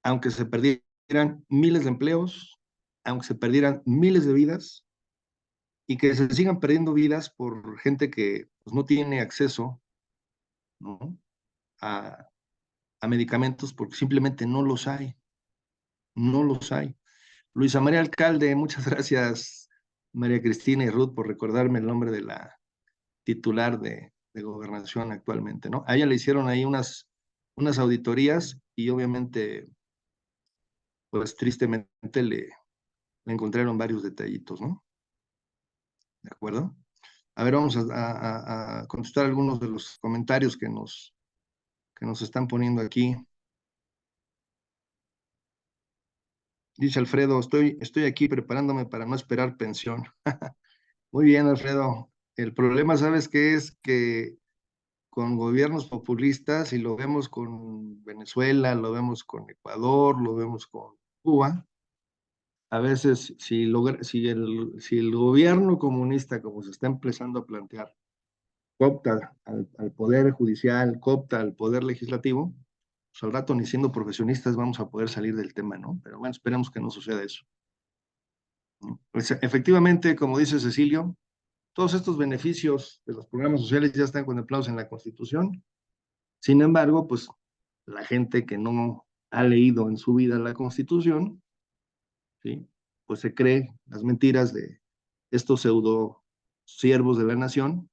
aunque se perdieran miles de empleos, aunque se perdieran miles de vidas, y que se sigan perdiendo vidas por gente que, pues, no tiene acceso, ¿no?, a, a medicamentos porque simplemente no los hay, no los hay. Luisa María Alcalde, muchas gracias, María Cristina y Ruth, por recordarme el nombre de la titular de gobernación actualmente, ¿no? A ella le hicieron ahí unas auditorías y obviamente, pues tristemente le encontraron varios detallitos, ¿no? ¿De acuerdo? A ver, vamos a contestar algunos de los comentarios que nos están poniendo aquí. Dice Alfredo, estoy aquí preparándome para no esperar pensión. Muy bien, Alfredo. El problema, ¿sabes qué es? Que con gobiernos populistas, y lo vemos con Venezuela, lo vemos con Ecuador, lo vemos con Cuba, a veces si el gobierno comunista, como se está empezando a plantear, coopta al poder judicial, coopta al poder legislativo, pues al rato ni siendo profesionistas vamos a poder salir del tema, ¿no? Pero bueno, esperemos que no suceda eso, ¿no? Pues, efectivamente, como dice Cecilio, todos estos beneficios de los programas sociales ya están contemplados en la Constitución. Sin embargo, pues la gente que no ha leído en su vida la Constitución, ¿sí? Pues se cree las mentiras de estos pseudo siervos de la nación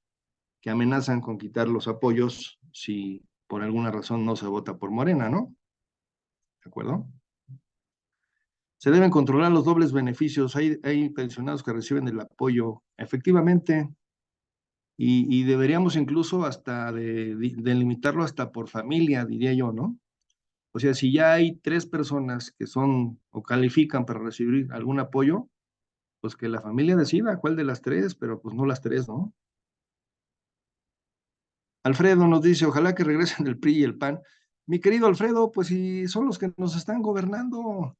que amenazan con quitar los apoyos si por alguna razón no se vota por Morena, ¿no? ¿De acuerdo? Se deben controlar los dobles beneficios. Hay pensionados que reciben el apoyo, efectivamente, y deberíamos incluso hasta delimitarlo hasta por familia, diría yo, ¿no? O sea, si ya hay 3 personas que son o califican para recibir algún apoyo, pues que la familia decida cuál de las 3, pero pues no las 3, ¿no? Alfredo nos dice, ojalá que regresen el PRI y el PAN. Mi querido Alfredo, pues si son los que nos están gobernando,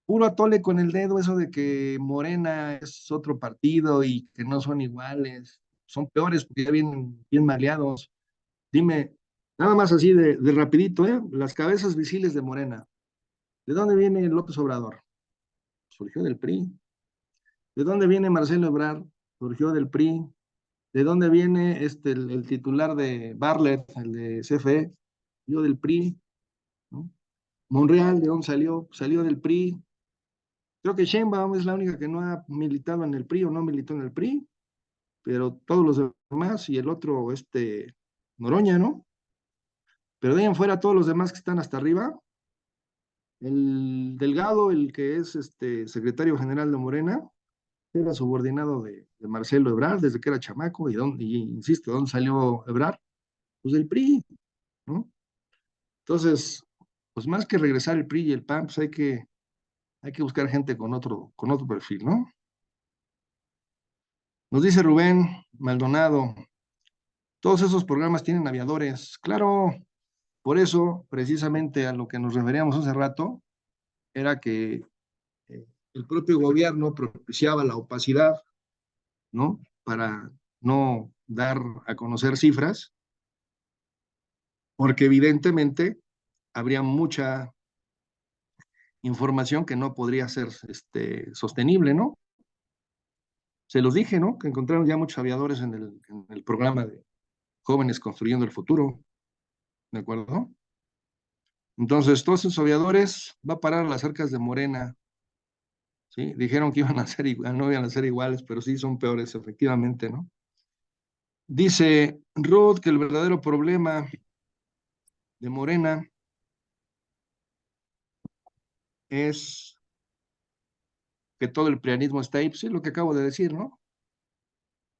puro atole con el dedo eso de que Morena es otro partido y que no son iguales, son peores porque ya vienen bien maleados. Dime, nada más así de rapidito, ¿eh? Las cabezas visibles de Morena. ¿De dónde viene López Obrador? Surgió del PRI. ¿De dónde viene Marcelo Ebrard? Surgió del PRI. ¿De dónde viene el titular de Bartlett, el de CFE? Salió del PRI, ¿no? Monreal, ¿de dónde salió? Salió del PRI. Creo que Sheinbaum es la única que no ha militado en el PRI o no militó en el PRI, pero todos los demás y el otro, Noroña, ¿no? Pero de ahí en fuera, todos los demás que están hasta arriba, el Delgado, el que es secretario general de Morena, era subordinado de Marcelo Ebrard desde que era chamaco, y insisto, ¿dónde salió Ebrard? Pues del PRI, ¿no? Entonces, pues más que regresar el PRI y el PAN, pues hay que buscar gente con otro perfil, ¿no? Nos dice Rubén Maldonado, todos esos programas tienen aviadores. Claro, por eso, precisamente a lo que nos referíamos hace rato, era que el propio gobierno propiciaba la opacidad, ¿no? Para no dar a conocer cifras, porque evidentemente habría mucha información que no podría ser sostenible, ¿no? Se los dije, ¿no? Que encontraron ya muchos aviadores en el programa de Jóvenes Construyendo el Futuro, ¿de acuerdo? Entonces, todos esos aviadores va a parar a las arcas de Morena, ¿sí? Dijeron que iban a ser no iban a ser iguales, pero sí son peores, efectivamente, ¿no? Dice Ruth que el verdadero problema de Morena es que todo el prianismo está ahí, pues sí, lo que acabo de decir, ¿no?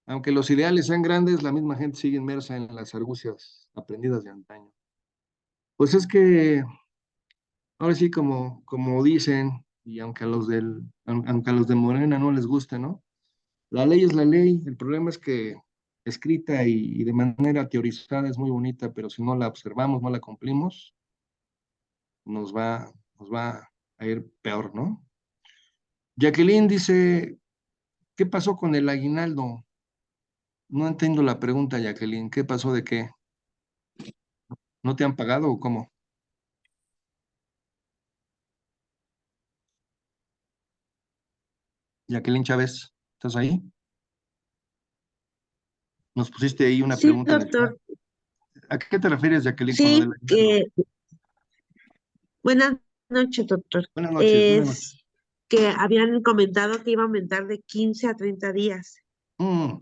Aunque los ideales sean grandes, la misma gente sigue inmersa en las argucias aprendidas de antaño. Pues es que, ahora sí, como dicen, y aunque a los de Morena no les guste, ¿no? La ley es la ley, el problema es que escrita y de manera teorizada es muy bonita, pero si no la observamos, no la cumplimos, nos va a ir peor, ¿no? Jacqueline dice, ¿qué pasó con el aguinaldo? No entiendo la pregunta, Jacqueline. ¿Qué pasó de qué? ¿No te han pagado o cómo? Jacqueline Chávez, ¿estás ahí? Nos pusiste ahí una Sí, pregunta en el chat. doctor. ¿A qué te refieres, Jacqueline, con lo Sí, del aguinaldo? buenas noches, doctor. Buenas noches, buenas noches. Es que habían comentado que iba a aumentar de 15 a 30 días, Mm,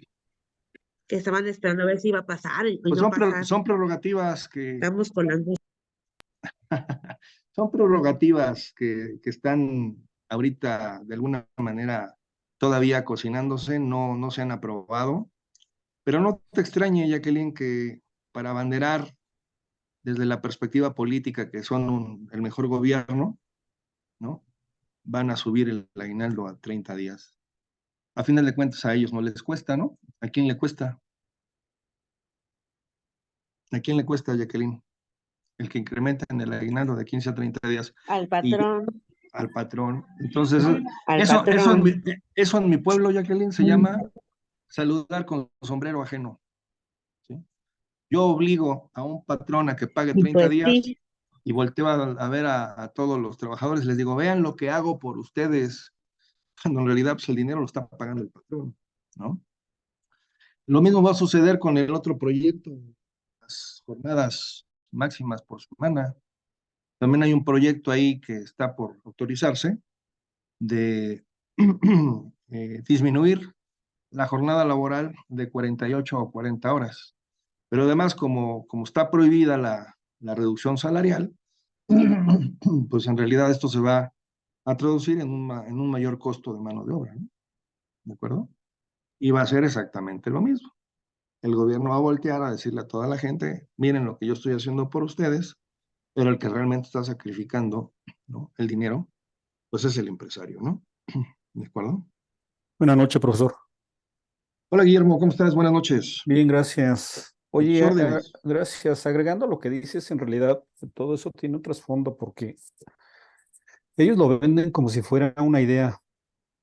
que estaban esperando a ver si iba a pasar y pues no pasar. son prerrogativas que Estamos con las dos. son prerrogativas que están ahorita de alguna manera todavía cocinándose, no se han aprobado, pero no te extrañe, Jacqueline, que para abanderar desde la perspectiva política que son el mejor gobierno, ¿no? van a subir el aguinaldo a 30 días. A final de cuentas a ellos no les cuesta, ¿no? ¿A quién le cuesta? ¿A quién le cuesta, Jacqueline? El que incrementen el aguinaldo de 15 a 30 días. Al Y patrón, al patrón. Entonces, al eso patrón. eso en mi pueblo, Jacqueline, se llama saludar con sombrero ajeno. ¿Sí? Yo obligo a un patrón a que pague Y 30 pues días sí, y volteo a ver a todos los trabajadores y les digo, vean lo que hago por ustedes, cuando en realidad pues, el dinero lo está pagando el patrón, ¿no? Lo mismo va a suceder con el otro proyecto, las jornadas máximas por semana. También hay un proyecto ahí que está por autorizarse de disminuir la jornada laboral de 48 a 40 horas. Pero además, como está prohibida la reducción salarial, pues en realidad esto se va a traducir en un mayor costo de mano de obra, ¿no? ¿De acuerdo? Y va a ser exactamente lo mismo. El gobierno va a voltear a decirle a toda la gente, miren lo que yo estoy haciendo por ustedes, pero el que realmente está sacrificando, ¿no?, el dinero, pues es el empresario, ¿no? ¿De acuerdo? Buenas noches, profesor. Hola Guillermo, ¿cómo estás? Buenas noches. Bien, gracias. A tus Oye, órdenes. gracias. Agregando lo que dices, en realidad todo eso tiene un trasfondo porque ellos lo venden como si fuera una idea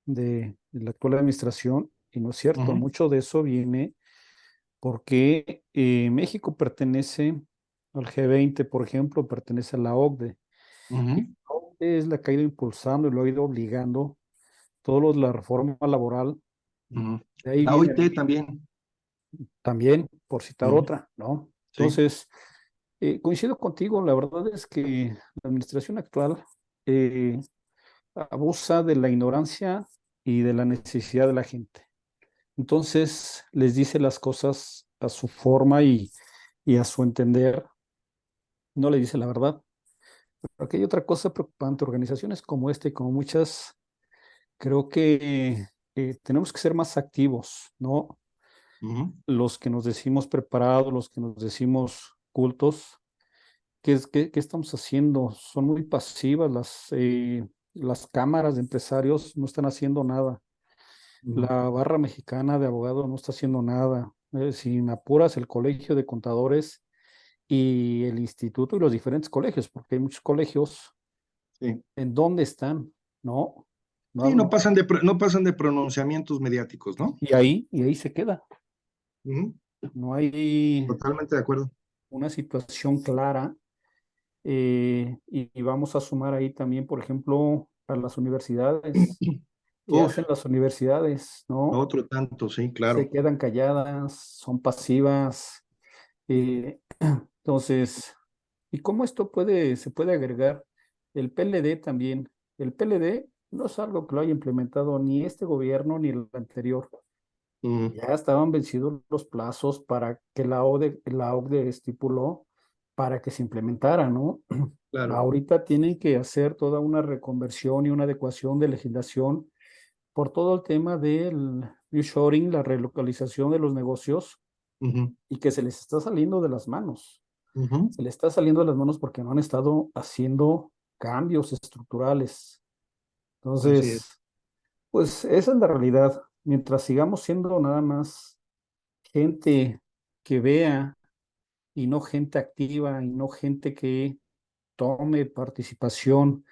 de la actual administración y no es cierto. Ujú, Mucho de eso viene porque México pertenece al G20, por ejemplo, pertenece a la OCDE. Y ujú, la OCDE es la que ha ido impulsando y lo ha ido obligando todo lo de la reforma laboral. ujú. De ahí La viene OIT también. también, por citar Ujú, otra, ¿no? sí. Entonces, coincido contigo, la verdad es que la administración actual eh, abusa de la ignorancia y de la necesidad de la gente. Entonces, les dice las cosas a su forma y a su entender, no le dice la verdad. Pero aquí hay otra cosa preocupante, organizaciones como esta y como muchas, creo que tenemos que ser más activos, ¿no? Ujú, Los que nos decimos preparados, los que nos decimos cultos, ¿qué estamos haciendo? Son muy pasivas las cámaras de empresarios, no están haciendo nada. ujú. La barra mexicana de abogados no está haciendo nada. Si me apuras, el colegio de contadores y el instituto y los diferentes colegios, porque hay muchos colegios, Sí. ¿en dónde están? No, Sí, no, no no. pasan no pasan de pronunciamientos mediáticos, ¿no? Y ahí se queda. Ujú, No hay totalmente de acuerdo. una situación clara. Y vamos a sumar ahí también, por ejemplo, a las universidades. ¿Qué Uf, hacen las universidades? ¿No? otro tanto, sí, Se claro. quedan calladas, son pasivas. Entonces, ¿y cómo esto se puede agregar? El PLD también. El PLD no es algo que lo haya implementado ni este gobierno ni el anterior. Ujú, Ya estaban vencidos los plazos para que la OCDE estipuló para que se implementara, ¿no? claro. Ahorita tienen que hacer toda una reconversión y una adecuación de legislación por todo el tema del reshoring, la relocalización de los negocios Ujú, y que se les está saliendo de las manos. ujú, Se les está saliendo de las manos porque no han estado haciendo cambios estructurales. así es. Entonces, pues esa es la realidad. Mientras sigamos siendo nada más gente que vea y no gente activa y no gente que tome participación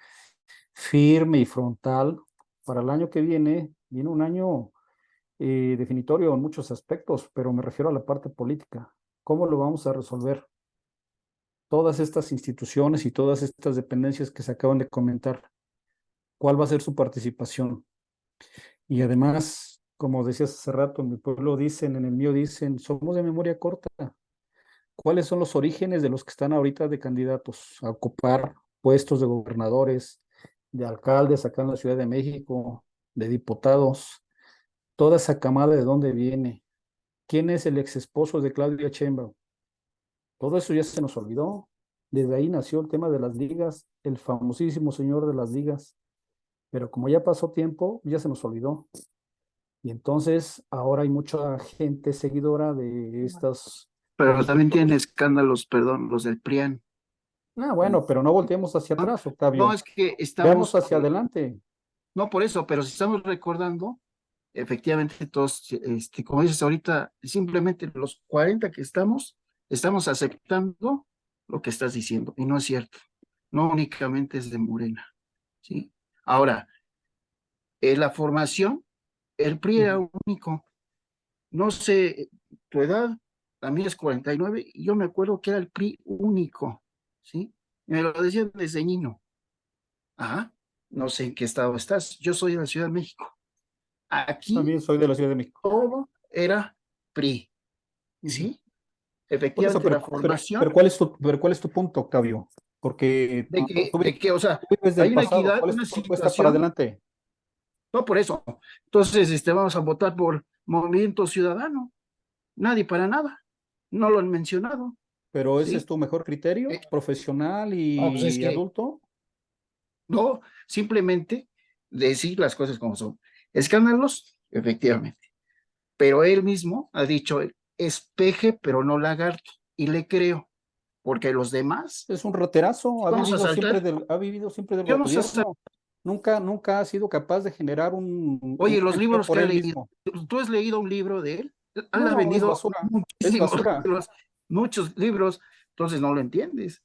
firme y frontal. Para el año que viene un año definitorio en muchos aspectos, pero me refiero a la parte política. ¿Cómo lo vamos a resolver? Todas estas instituciones y todas estas dependencias que se acaban de comentar, ¿cuál va a ser su participación? Y además, como decías hace rato, en mi pueblo dicen, en el mío dicen, somos de memoria corta. ¿Cuáles son los orígenes de los que están ahorita de candidatos a ocupar puestos de gobernadores, de alcaldes acá en la Ciudad de México, de diputados? Toda esa camada de dónde viene. ¿Quién es el ex esposo de Claudia Sheinbaum? Todo eso ya se nos olvidó. Desde ahí nació el tema de las ligas, el famosísimo señor de las ligas. Pero como ya pasó tiempo, ya se nos olvidó. Y entonces ahora hay mucha gente seguidora de estos Pero también tienen políticos. escándalos, perdón, los del PRIAN. Ah, bueno, pero no volteemos hacia No, atrás, no, Octavio. es que Veamos estamos, hacia adelante. No por eso, pero si estamos recordando, efectivamente todos, como dices ahorita, simplemente los 40 que estamos aceptando lo que estás diciendo, y no es cierto. No únicamente es de Morena, ¿sí? Ahora, la formación, el PRI era único. No sé, tu edad, la mía es 49, y yo me acuerdo que era el PRI único, ¿sí? Me lo decían desde niño. Ah, no sé en qué estado estás. Yo soy de la Ciudad de México. Aquí También soy de la Ciudad de México. todo era PRI, Ujú. ¿sí? Por eso, Efectivamente, la formación pero ¿cuál es tu punto, Octavio? Porque o sea, tú vives del hay una pasado, equidad, ¿cuál es una tu propuesta para situación, adelante? no por eso. Entonces, vamos a votar por Movimiento Ciudadano. Nadie para nada. No lo han mencionado, Pero ese es ¿sí? tu mejor criterio, profesional No, pues es y que adulto. no, simplemente decir las cosas como son. Escándalos, efectivamente. Pero él mismo ha dicho, es peje, pero no lagarto. Y le creo, porque los demás, Es un raterazo, vamos a saltar, ha vivido siempre del ¿qué vamos a saltar? gobierno. Nunca ha sido capaz de generar un Oye, los empleo libros por que ha él leído, mismo. ¿tú has leído un libro de él? Él ha No, es vendido basura, es muchísimos basura. libros, muchos libros, entonces no lo entiendes.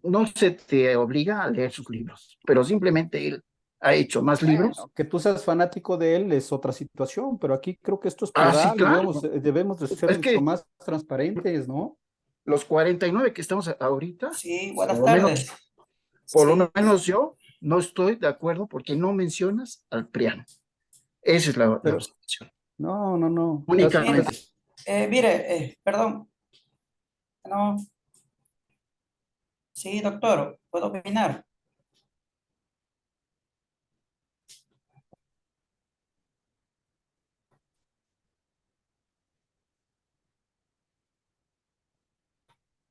No se te obliga a leer sus libros, pero simplemente él ha hecho más libros. Bueno, que tú seas fanático de él es otra situación, pero aquí creo que esto es Ah, sí, plural y claro. debemos de ser Es mucho que más transparentes, ¿no? los 49 que estamos ahorita, Sí, por buenas lo menos, tardes. por lo Sí, menos yo no estoy de acuerdo porque no mencionas al PRIAN. Esa es la Pero observación. no. mire, Únicamente. perdón. No, sí, doctor, ¿puedo opinar?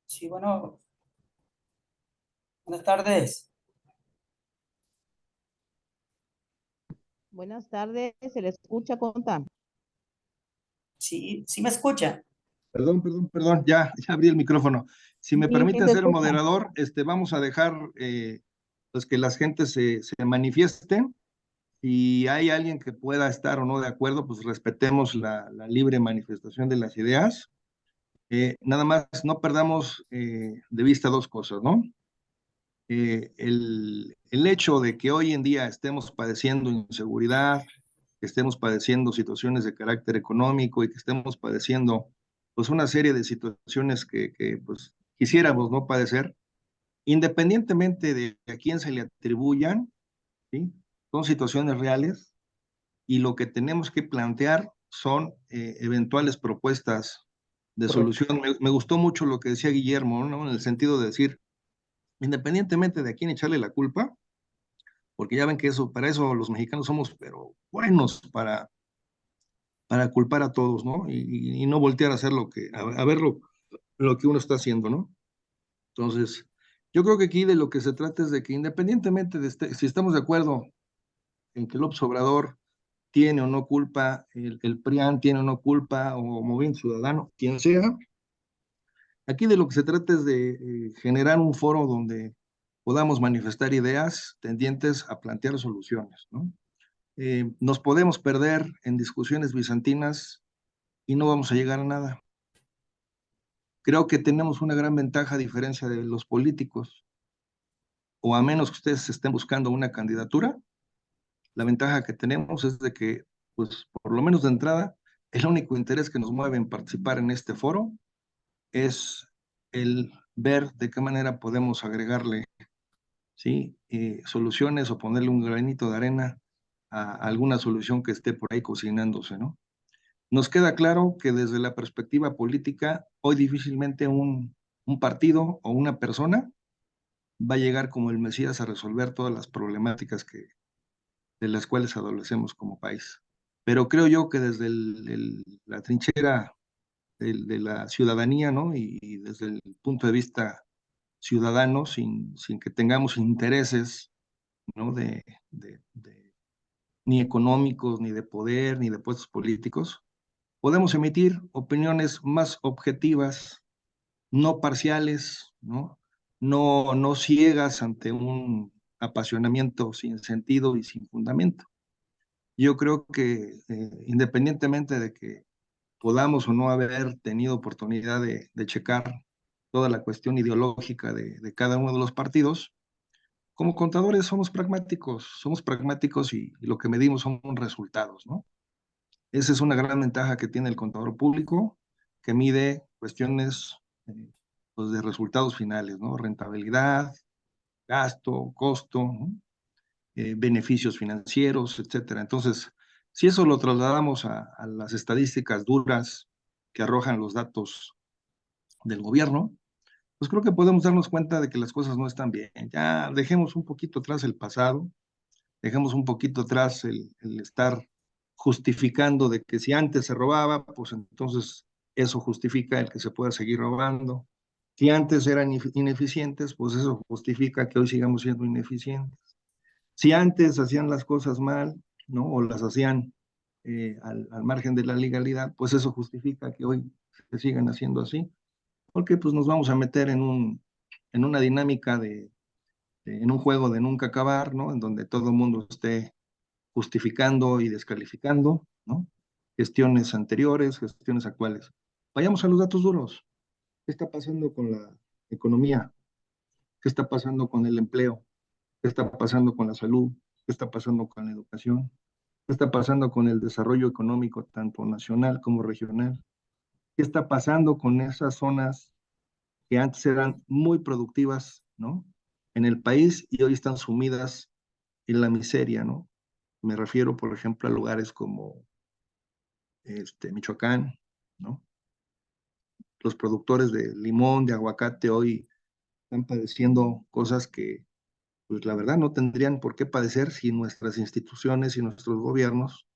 Sí, bueno, buenas tardes. Buenas tardes, se le escucha contar. Sí, sí me escucha. Perdón, ya abrí el micrófono. Si me Sí, sí permiten se ser escucha. moderador, vamos a dejar pues que las gentes se manifiesten. Si hay alguien que pueda estar o no de acuerdo, pues respetemos la libre manifestación de las ideas. Nada más, no perdamos de vista dos cosas, ¿no? El hecho de que hoy en día estemos padeciendo inseguridad, que estemos padeciendo situaciones de carácter económico y que estemos padeciendo pues una serie de situaciones que pues quisiéramos no padecer, independientemente de a quién se le atribuyan, ¿sí? Son situaciones reales y lo que tenemos que plantear son eventuales propuestas de correcto. solución. Me gustó mucho lo que decía Guillermo, ¿no? En el sentido de decir, independientemente de a quién echarle la culpa, porque ya ven que eso, para eso los mexicanos somos, pero buenos para culpar a todos, ¿no? Y no voltear a hacer a ver lo que uno está haciendo, ¿no? Entonces, yo creo que aquí de lo que se trata es de que independientemente de si estamos de acuerdo en que López Obrador tiene o no culpa, el PRIAN tiene o no culpa, o Movimiento Ciudadano, quien sea, aquí de lo que se trata es de generar un foro donde podamos manifestar ideas tendientes a plantear soluciones, ¿no? Nos podemos perder en discusiones bizantinas y no vamos a llegar a nada. Creo que tenemos una gran ventaja a diferencia de los políticos, o a menos que ustedes estén buscando una candidatura, la ventaja que tenemos es de que, pues, por lo menos de entrada, el único interés que nos mueve en participar en este foro es el ver de qué manera podemos agregarle, ¿sí? Soluciones o ponerle un granito de arena a alguna solución que esté por ahí cocinándose, ¿no? Nos queda claro que desde la perspectiva política, hoy difícilmente un partido o una persona va a llegar como el Mesías a resolver todas las problemáticas de las cuales adolecemos como país. Pero creo yo que desde la trinchera de la ciudadanía, ¿no? Y desde el punto de vista ciudadano, sin que tengamos intereses, ¿no? Ni económicos, ni de poder, ni de puestos políticos, podemos emitir opiniones más objetivas, no parciales, ¿no? No ciegas ante un apasionamiento sin sentido y sin fundamento. Yo creo que independientemente de que podamos o no haber tenido oportunidad de checar toda la cuestión ideológica de cada uno de los partidos, como contadores somos pragmáticos y lo que medimos son resultados, ¿no? Esa es una gran ventaja que tiene el contador público, que mide cuestiones pues de resultados finales, ¿no? Rentabilidad, gasto, costo, ¿no? Beneficios financieros, etcétera. Entonces, si eso lo trasladamos a las estadísticas duras que arrojan los datos del gobierno, pues creo que podemos darnos cuenta de que las cosas no están bien. Ya dejemos un poquito atrás el pasado, dejemos un poquito atrás el estar justificando de que si antes se robaba, pues entonces eso justifica el que se pueda seguir robando. Si antes eran ineficientes, pues eso justifica que hoy sigamos siendo ineficientes. Si antes hacían las cosas mal, ¿no? O las hacían al margen de la legalidad, pues eso justifica que hoy se sigan haciendo así, porque pues nos vamos a meter en una dinámica en un juego de nunca acabar, ¿no? En donde todo el mundo esté justificando y descalificando, ¿no? Gestiones anteriores, gestiones actuales. Vayamos a los datos duros. ¿Qué está pasando con la economía? ¿Qué está pasando con el empleo? ¿Qué está pasando con la salud? ¿Qué está pasando con la educación? ¿Qué está pasando con el desarrollo económico, tanto nacional como regional? ¿Qué está pasando con esas zonas que antes eran muy productivas, ¿no? En el país y hoy están sumidas en la miseria, ¿no? Me refiero, por ejemplo, a lugares como Michoacán, ¿no? Los productores de limón, de aguacate, hoy están padeciendo cosas que, pues la verdad, no tendrían por qué padecer si nuestras instituciones y nuestros gobiernos,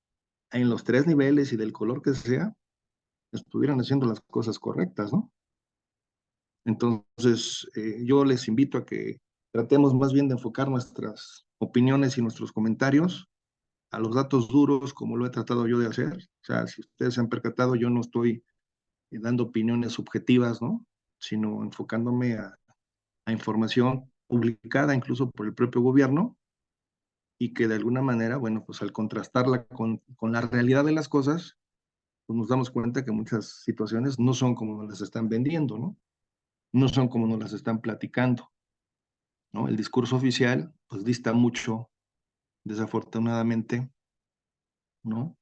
en los tres niveles y del color que sea, estuvieran haciendo las cosas correctas, ¿no? Entonces, yo les invito a que tratemos más bien de enfocar nuestras opiniones y nuestros comentarios a los datos duros, como lo he tratado yo de hacer. O sea, si ustedes se han percatado, yo no estoy dando opiniones subjetivas, ¿no? Sino enfocándome a información publicada incluso por el propio gobierno y que de alguna manera, bueno, pues al contrastarla con la realidad de las cosas, pues nos damos cuenta que muchas situaciones no son como nos las están vendiendo, ¿no? No son como nos las están platicando, ¿no? El discurso oficial, pues dista mucho, desafortunadamente, ¿no?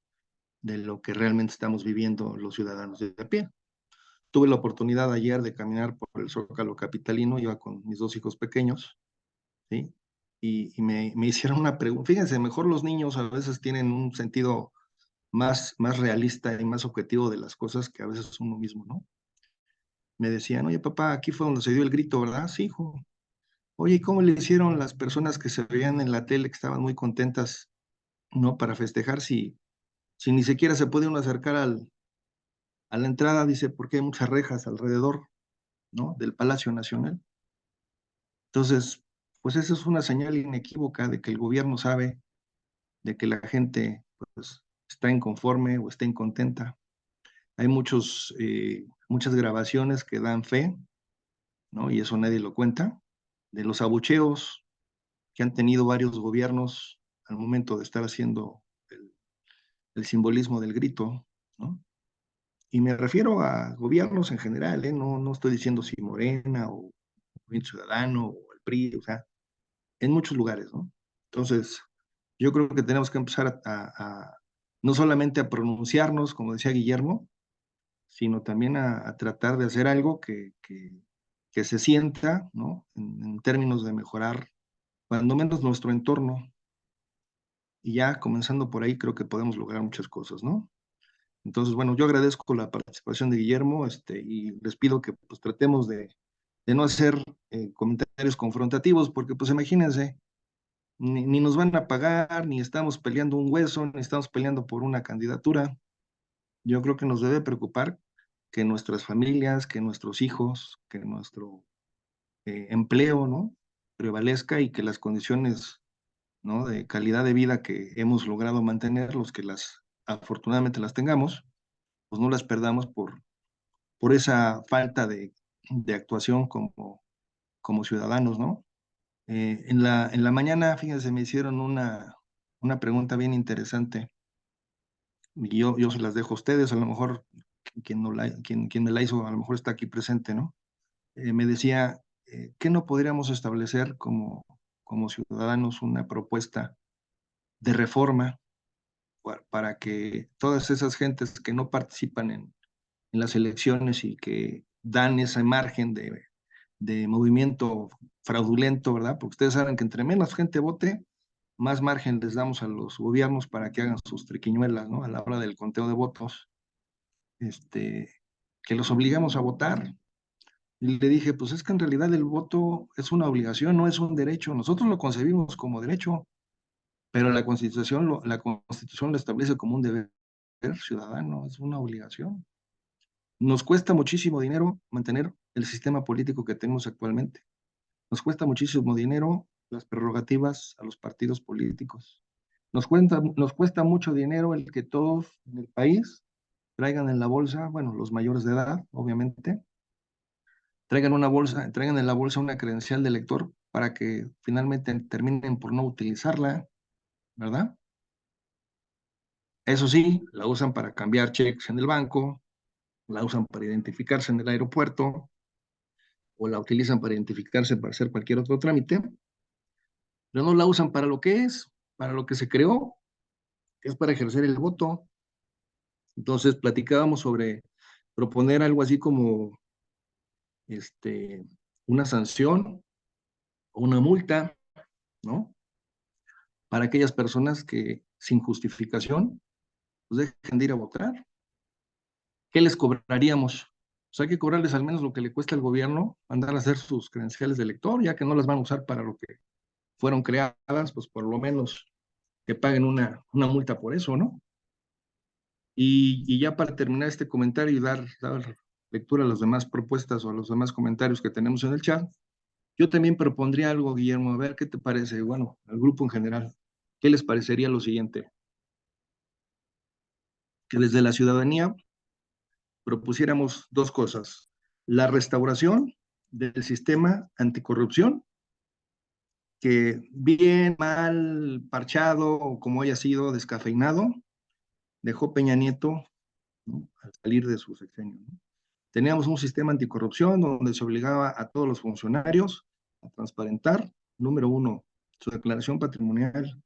De lo que realmente estamos viviendo los ciudadanos de a pie. Tuve la oportunidad ayer de caminar por el Zócalo capitalino, iba con mis dos hijos pequeños, ¿sí? Y me hicieron una pregunta. Fíjense, mejor los niños a veces tienen un sentido más realista y más objetivo de las cosas que a veces uno mismo, ¿no? Me decían, oye, papá, aquí fue donde se dio el grito, ¿verdad? Sí, hijo. Oye, ¿y cómo le hicieron las personas que se veían en la tele, que estaban muy contentas, ¿no? Para festejar, si ni siquiera se puede uno acercar a la entrada, dice, porque hay muchas rejas alrededor, ¿no? Del Palacio Nacional. Entonces, pues esa es una señal inequívoca de que el gobierno sabe de que la gente, pues, está inconforme o está incontenta. Hay muchas grabaciones que dan fe, ¿no? Y eso nadie lo cuenta, de los abucheos que han tenido varios gobiernos al momento de estar haciendo el simbolismo del grito, ¿no? Y me refiero a gobiernos en general, ¿eh? No estoy diciendo si Morena o Movimiento Ciudadano o el PRI, o sea, en muchos lugares, ¿no? Entonces, yo creo que tenemos que empezar no solamente a pronunciarnos, como decía Guillermo, sino también a tratar de hacer algo que se sienta, ¿no? En términos de mejorar, cuando menos nuestro entorno. Y ya comenzando por ahí, creo que podemos lograr muchas cosas, ¿no? Entonces, bueno, yo agradezco la participación de Guillermo, y les pido que pues tratemos de no hacer comentarios confrontativos, porque pues imagínense, ni nos van a pagar, ni estamos peleando un hueso, ni estamos peleando por una candidatura. Yo creo que nos debe preocupar que nuestras familias, que nuestros hijos, que nuestro empleo, ¿no? Prevalezca y que las condiciones, ¿no? De calidad de vida que hemos logrado mantener, los que afortunadamente las tengamos, pues no las perdamos por esa falta de actuación como ciudadanos, ¿no? En la mañana, fíjense, me hicieron una pregunta bien interesante. Y yo se las dejo a ustedes, a lo mejor quien me la hizo, a lo mejor está aquí presente, ¿no? Me decía, ¿qué no podríamos establecer como ciudadanos una propuesta de reforma para que todas esas gentes que no participan en las elecciones y que dan ese margen de movimiento fraudulento, ¿verdad? Porque ustedes saben que entre menos gente vote, más margen les damos a los gobiernos para que hagan sus triquiñuelas, ¿no? A la hora del conteo de votos, que los obligamos a votar. Y le dije, pues es que en realidad el voto es una obligación, no es un derecho. Nosotros lo concebimos como derecho, pero la Constitución lo establece como un deber ciudadano, es una obligación. Nos cuesta muchísimo dinero mantener el sistema político que tenemos actualmente. Nos cuesta muchísimo dinero las prerrogativas a los partidos políticos. Nos cuesta mucho dinero el que todos en el país traigan en la bolsa, bueno, los mayores de edad, obviamente, traigan en la bolsa una credencial de elector para que finalmente terminen por no utilizarla, ¿verdad? Eso sí, la usan para cambiar cheques en el banco, la usan para identificarse en el aeropuerto, o la utilizan para identificarse para hacer cualquier otro trámite, pero no la usan para lo que es, para lo que se creó, que es para ejercer el voto. Entonces platicábamos sobre proponer algo así como una sanción o una multa, ¿no? Para aquellas personas que sin justificación pues dejen de ir a votar. ¿Qué les cobraríamos? Pues hay que cobrarles al menos lo que le cuesta al gobierno mandar a hacer sus credenciales de elector, ya que no las van a usar para lo que fueron creadas, pues por lo menos que paguen una multa por eso, ¿no? Y ya para terminar este comentario y dar lectura a las demás propuestas o a los demás comentarios que tenemos en el chat, yo también propondría algo, Guillermo, a ver qué te parece, bueno, al grupo en general, ¿qué les parecería lo siguiente? Que desde la ciudadanía propusiéramos dos cosas: la restauración del sistema anticorrupción, que bien, mal, parchado, o como haya sido, descafeinado, dejó Peña Nieto, ¿no?, al salir de su sexenio, ¿no? Teníamos un sistema anticorrupción donde se obligaba a todos los funcionarios a transparentar, número uno, su declaración patrimonial,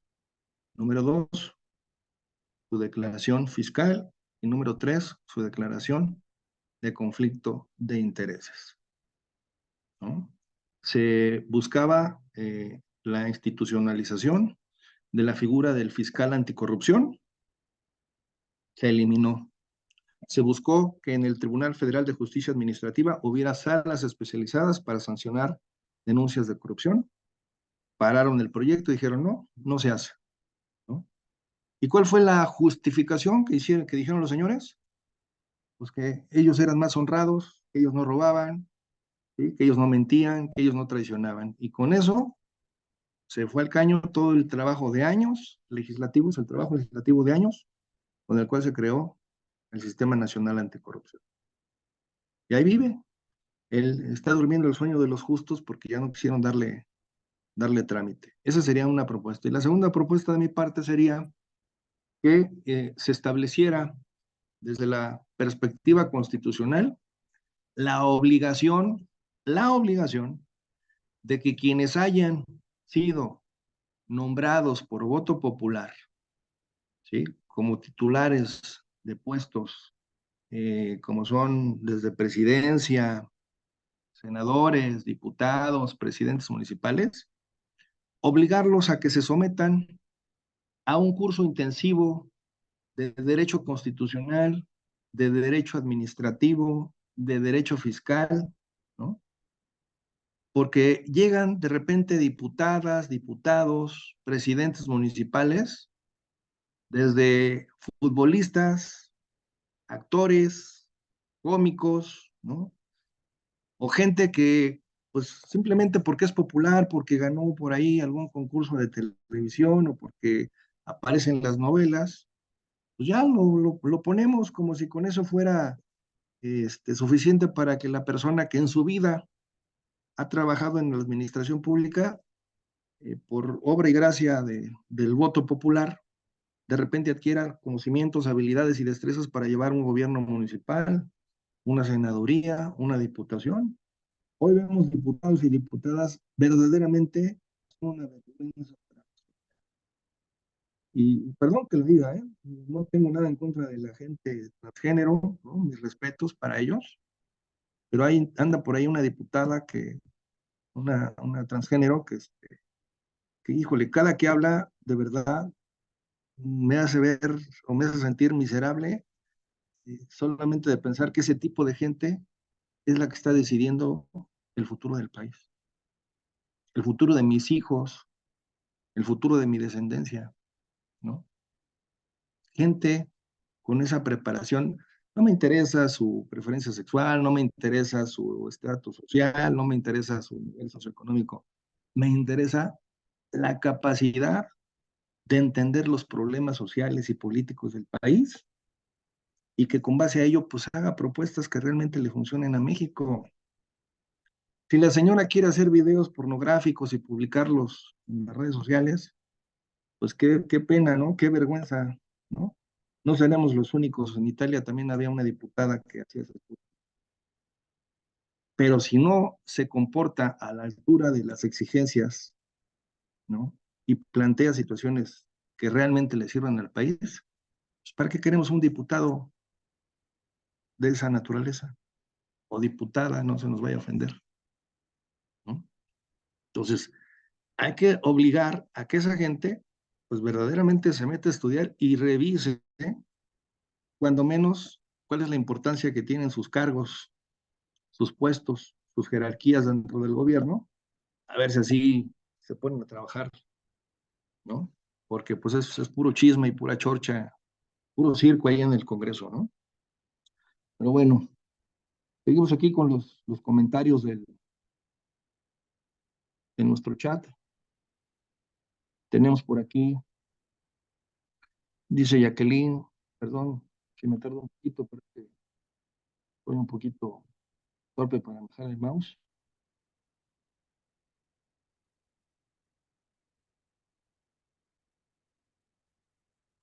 número dos, su declaración fiscal, y número tres, su declaración de conflicto de intereses, ¿no? Se buscaba la institucionalización de la figura del fiscal anticorrupción, se eliminó. Se buscó que en el Tribunal Federal de Justicia Administrativa hubiera salas especializadas para sancionar denuncias de corrupción. Pararon el proyecto y dijeron, no, no se hace, ¿no? ¿Y cuál fue la justificación que dijeron los señores? Pues que ellos eran más honrados, que ellos no robaban, ¿sí?, que ellos no mentían, que ellos no traicionaban. Y con eso se fue al caño todo el trabajo de años legislativos, el trabajo legislativo de años, con el cual se creó el Sistema Nacional Anticorrupción. Y ahí vive. Él está durmiendo el sueño de los justos porque ya no quisieron darle trámite. Esa sería una propuesta. Y la segunda propuesta de mi parte sería que se estableciera desde la perspectiva constitucional la obligación de que quienes hayan sido nombrados por voto popular, ¿sí?, como titulares de puestos, como son desde presidencia, senadores, diputados, presidentes municipales, obligarlos a que se sometan a un curso intensivo de derecho constitucional, de derecho administrativo, de derecho fiscal, ¿no? Porque llegan de repente diputadas, diputados, presidentes municipales, desde futbolistas, actores, cómicos, ¿no? O gente que, pues simplemente porque es popular, porque ganó por ahí algún concurso de televisión o porque aparece en las novelas, pues ya lo ponemos como si con eso fuera suficiente para que la persona que en su vida ha trabajado en la administración pública por obra y gracia del voto popular, de repente adquiera conocimientos, habilidades y destrezas para llevar un gobierno municipal, una senaduría, una diputación. Hoy vemos diputados y diputadas verdaderamente una vergüenza. Y perdón que lo diga, no tengo nada en contra de la gente transgénero, ¿no? Mis respetos para ellos, pero anda por ahí una diputada una transgénero que, híjole, cada que habla, de verdad, me hace ver o me hace sentir miserable, solamente de pensar que ese tipo de gente es la que está decidiendo el futuro del país, el futuro de mis hijos, el futuro de mi descendencia, ¿no? Gente con esa preparación. No me interesa su preferencia sexual, no me interesa su estatus social, no me interesa su nivel socioeconómico. Me interesa la capacidad de entender los problemas sociales y políticos del país y que con base a ello pues haga propuestas que realmente le funcionen a México. Si la señora quiere hacer videos pornográficos y publicarlos en las redes sociales, pues qué pena, ¿no? Qué vergüenza, ¿no? No seremos los únicos. En Italia también había una diputada que hacía esas cosas. Pero si no se comporta a la altura de las exigencias, ¿no? Y plantea situaciones que realmente le sirvan al país, pues ¿para qué queremos un diputado de esa naturaleza? O diputada, no se nos vaya a ofender, ¿no? Entonces, hay que obligar a que esa gente, pues verdaderamente se meta a estudiar y revise, cuando menos, cuál es la importancia que tienen sus cargos, sus puestos, sus jerarquías dentro del gobierno, a ver si así se ponen a trabajar, ¿no? Porque pues es puro chisme y pura chorcha, puro circo ahí en el Congreso, ¿no? Pero bueno, seguimos aquí con los comentarios de nuestro chat. Tenemos por aquí, dice Jacqueline, perdón, que me tardo un poquito, porque soy un poquito torpe para manejar el mouse.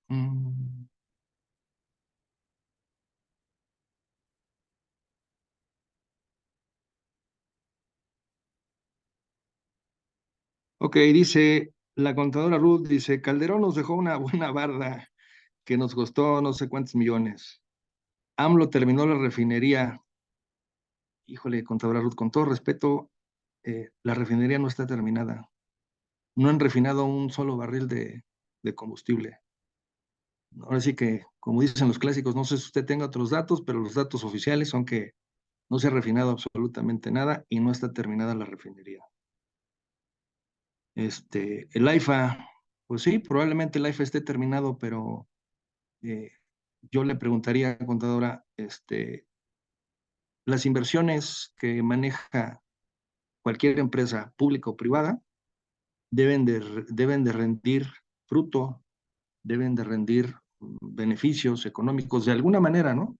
Mm. Ok, dice la contadora Ruth, dice, Calderón nos dejó una buena barda que nos costó no sé cuántos millones. AMLO terminó la refinería. Híjole, contadora Ruth, con todo respeto, la refinería no está terminada. No han refinado un solo barril de combustible. Ahora sí que, como dicen los clásicos, no sé si usted tenga otros datos, pero los datos oficiales son que no se ha refinado absolutamente nada y no está terminada la refinería. El AIFA, pues sí, probablemente el AIFA esté terminado, pero yo le preguntaría, contadora, las inversiones que maneja cualquier empresa pública o privada deben de rendir fruto, deben de rendir beneficios económicos de alguna manera, ¿no?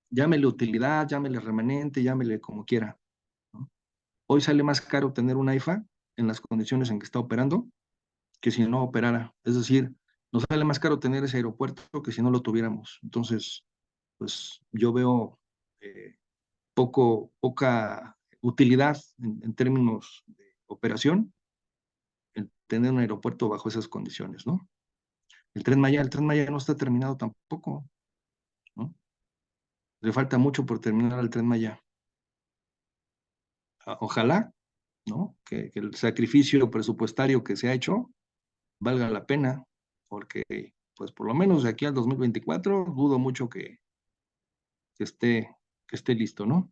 Llámele utilidad, llámele remanente, llámele como quiera, ¿no? Hoy sale más caro tener un AIFA en las condiciones en que está operando que si no operara. Es decir, nos sale más caro tener ese aeropuerto que si no lo tuviéramos. Entonces, pues yo veo poca utilidad en términos de operación en tener un aeropuerto bajo esas condiciones, ¿no? El Tren Maya no está terminado tampoco, ¿no? Le falta mucho por terminar el Tren Maya. Ojalá, ¿no? Que el sacrificio presupuestario que se ha hecho valga la pena, porque pues por lo menos de aquí al 2024 dudo mucho que esté, que esté listo, ¿no?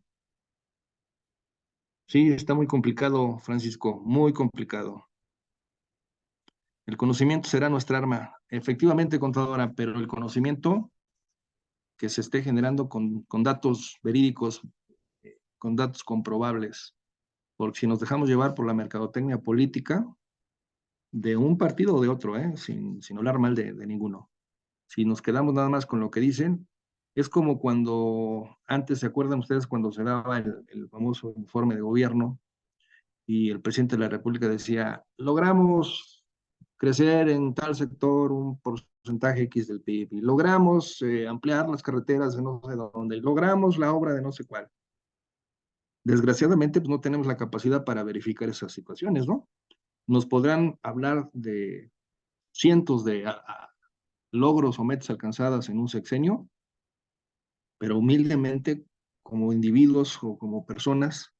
Sí, está muy complicado, Francisco, muy complicado. El conocimiento será nuestra arma. Efectivamente, contadora, pero el conocimiento que se esté generando con datos verídicos, con datos comprobables, porque si nos dejamos llevar por la mercadotecnia política de un partido o de otro, sin hablar mal de ninguno, si nos quedamos nada más con lo que dicen, es como cuando antes, ¿se acuerdan ustedes cuando se daba el famoso informe de gobierno y el presidente de la República decía, logramos crecer en tal sector un porcentaje X del PIB, y logramos ampliar las carreteras de no sé dónde, y logramos la obra de no sé cuál. Desgraciadamente, pues no tenemos la capacidad para verificar esas situaciones, ¿no? Nos podrán hablar de cientos de logros o metas alcanzadas en un sexenio, pero humildemente, como individuos o como personas,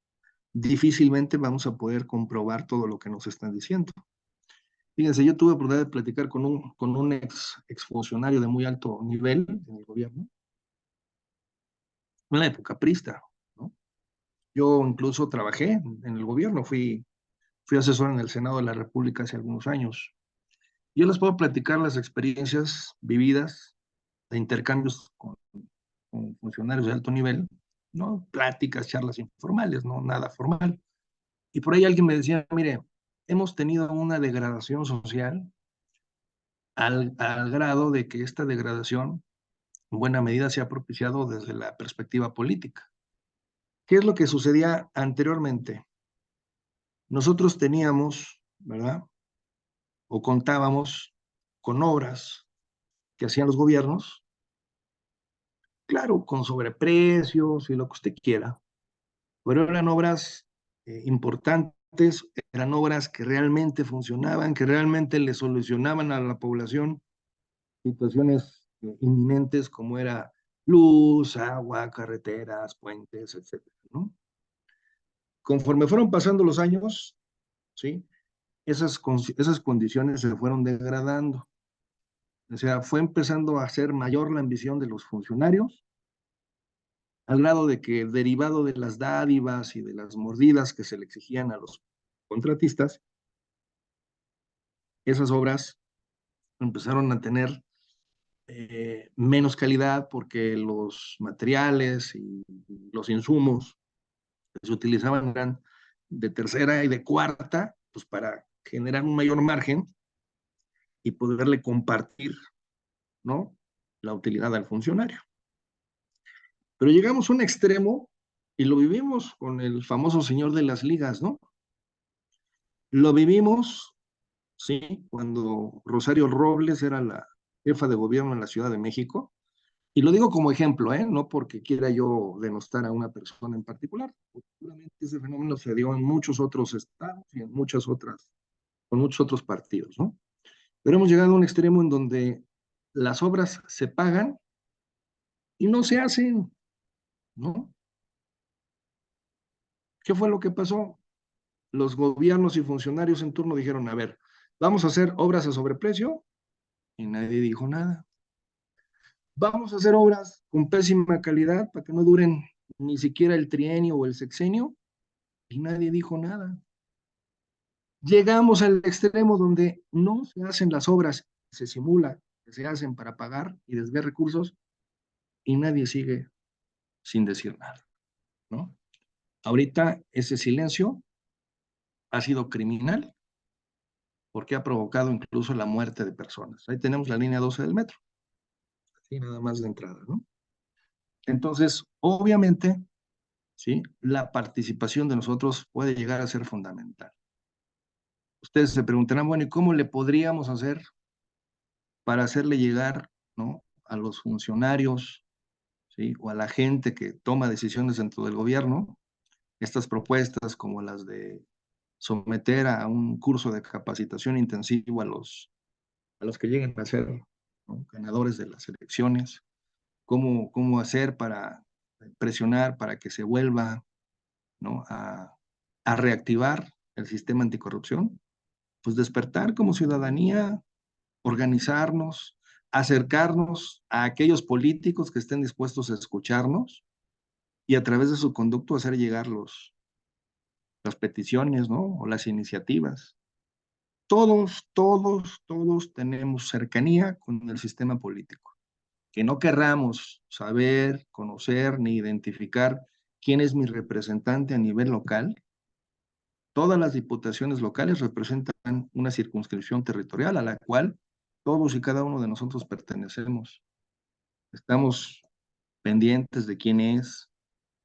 difícilmente vamos a poder comprobar todo lo que nos están diciendo. Fíjense, yo tuve oportunidad de platicar con un exfuncionario de muy alto nivel en el gobierno, en la época prista, ¿no? Yo incluso trabajé en el gobierno, fui asesor en el Senado de la República hace algunos años. Yo les puedo platicar las experiencias vividas de intercambios con funcionarios de alto nivel, ¿no? Pláticas, charlas informales, no nada formal. Y por ahí alguien me decía, mire, hemos tenido una degradación social al grado de que esta degradación en buena medida se ha propiciado desde la perspectiva política. ¿Qué es lo que sucedía anteriormente? Nosotros teníamos, ¿verdad? O contábamos con obras que hacían los gobiernos, claro, con sobreprecios y lo que usted quiera, pero eran obras importantes, eran obras que realmente funcionaban, que realmente le solucionaban a la población situaciones inminentes como era luz, agua, carreteras, puentes, etcétera, ¿no? Conforme fueron pasando los años, ¿sí? Esas condiciones se fueron degradando. O sea, fue empezando a ser mayor la ambición de los funcionarios, al grado de que, derivado de las dádivas y de las mordidas que se le exigían a los contratistas, esas obras empezaron a tener menos calidad porque los materiales y los insumos que se utilizaban eran de tercera y de cuarta, pues para generar un mayor margen y poderle compartir, ¿no?, la utilidad al funcionario. Pero llegamos a un extremo y lo vivimos con el famoso señor de las ligas, ¿no? Lo vivimos, sí, cuando Rosario Robles era la jefa de gobierno en la Ciudad de México. Y lo digo como ejemplo, no porque quiera yo denostar a una persona en particular. Seguramente ese fenómeno se dio en muchos otros estados y en con muchos otros partidos, ¿no? Pero hemos llegado a un extremo en donde las obras se pagan y no se hacen, ¿no? ¿Qué fue lo que pasó? Los gobiernos y funcionarios en turno dijeron, a ver, vamos a hacer obras a sobreprecio, y nadie dijo nada. Vamos a hacer obras con pésima calidad para que no duren ni siquiera el trienio o el sexenio, y nadie dijo nada. Llegamos al extremo donde no se hacen las obras, se simula que se hacen para pagar y desviar recursos, y nadie sigue sin decir nada, ¿no? Ahorita ese silencio ha sido criminal porque ha provocado incluso la muerte de personas. Ahí tenemos la línea 12 del metro, así nada más de entrada, ¿no? Entonces, obviamente, ¿sí?, la participación de nosotros puede llegar a ser fundamental. Ustedes se preguntarán, bueno, ¿y cómo le podríamos hacer para hacerle llegar, ¿no?, a los funcionarios, ¿sí?, o a la gente que toma decisiones dentro del gobierno, estas propuestas como las de someter a un curso de capacitación intensivo a los que lleguen a ser, ¿no?, ganadores de las elecciones? ¿Cómo hacer para presionar para que se vuelva, ¿no?, a reactivar el sistema anticorrupción? Pues despertar como ciudadanía, organizarnos, acercarnos a aquellos políticos que estén dispuestos a escucharnos y a través de su conducto hacer llegar las peticiones, ¿no?, o las iniciativas. Todos tenemos cercanía con el sistema político. Que no querramos saber, conocer ni identificar quién es mi representante a nivel local. Todas las diputaciones locales representan una circunscripción territorial a la cual todos y cada uno de nosotros pertenecemos. Estamos pendientes de quién es,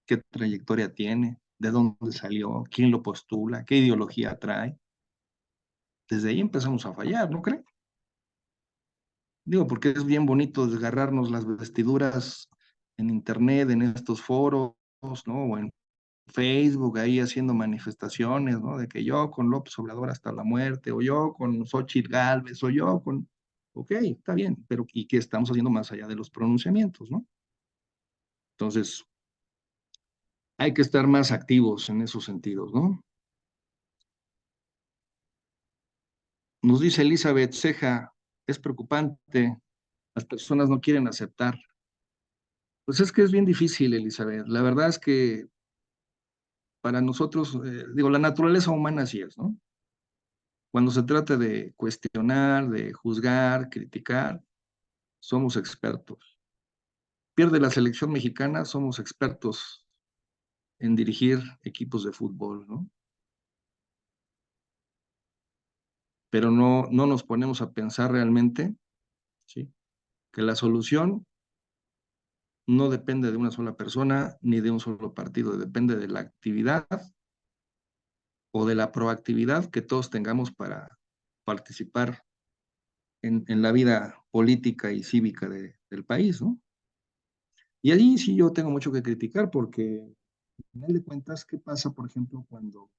qué trayectoria tiene, de dónde salió, quién lo postula, qué ideología trae. Desde ahí empezamos a fallar, ¿no cree? Digo, porque es bien bonito desgarrarnos las vestiduras en internet, en estos foros, ¿no? O en Facebook, ahí haciendo manifestaciones, ¿no? De que yo con López Obrador hasta la muerte, o yo con Xóchitl Gálvez, o yo con... Ok, está bien, pero ¿y qué estamos haciendo más allá de los pronunciamientos, no? Entonces, hay que estar más activos en esos sentidos, ¿no? Nos dice Elizabeth Ceja, es preocupante, las personas no quieren aceptar. Pues es que es bien difícil, Elizabeth. La verdad es que para nosotros, digo, la naturaleza humana así es, ¿no? Cuando se trata de cuestionar, de juzgar, criticar, somos expertos. Pierde la selección mexicana, somos expertos en dirigir equipos de fútbol, ¿no? Pero no nos ponemos a pensar realmente, ¿sí? Que la solución no depende de una sola persona ni de un solo partido, depende de la actividad o de la proactividad que todos tengamos para participar en la vida política y cívica del país, ¿no? Y allí sí yo tengo mucho que criticar porque, al final de cuentas, ¿qué pasa, por ejemplo, cuando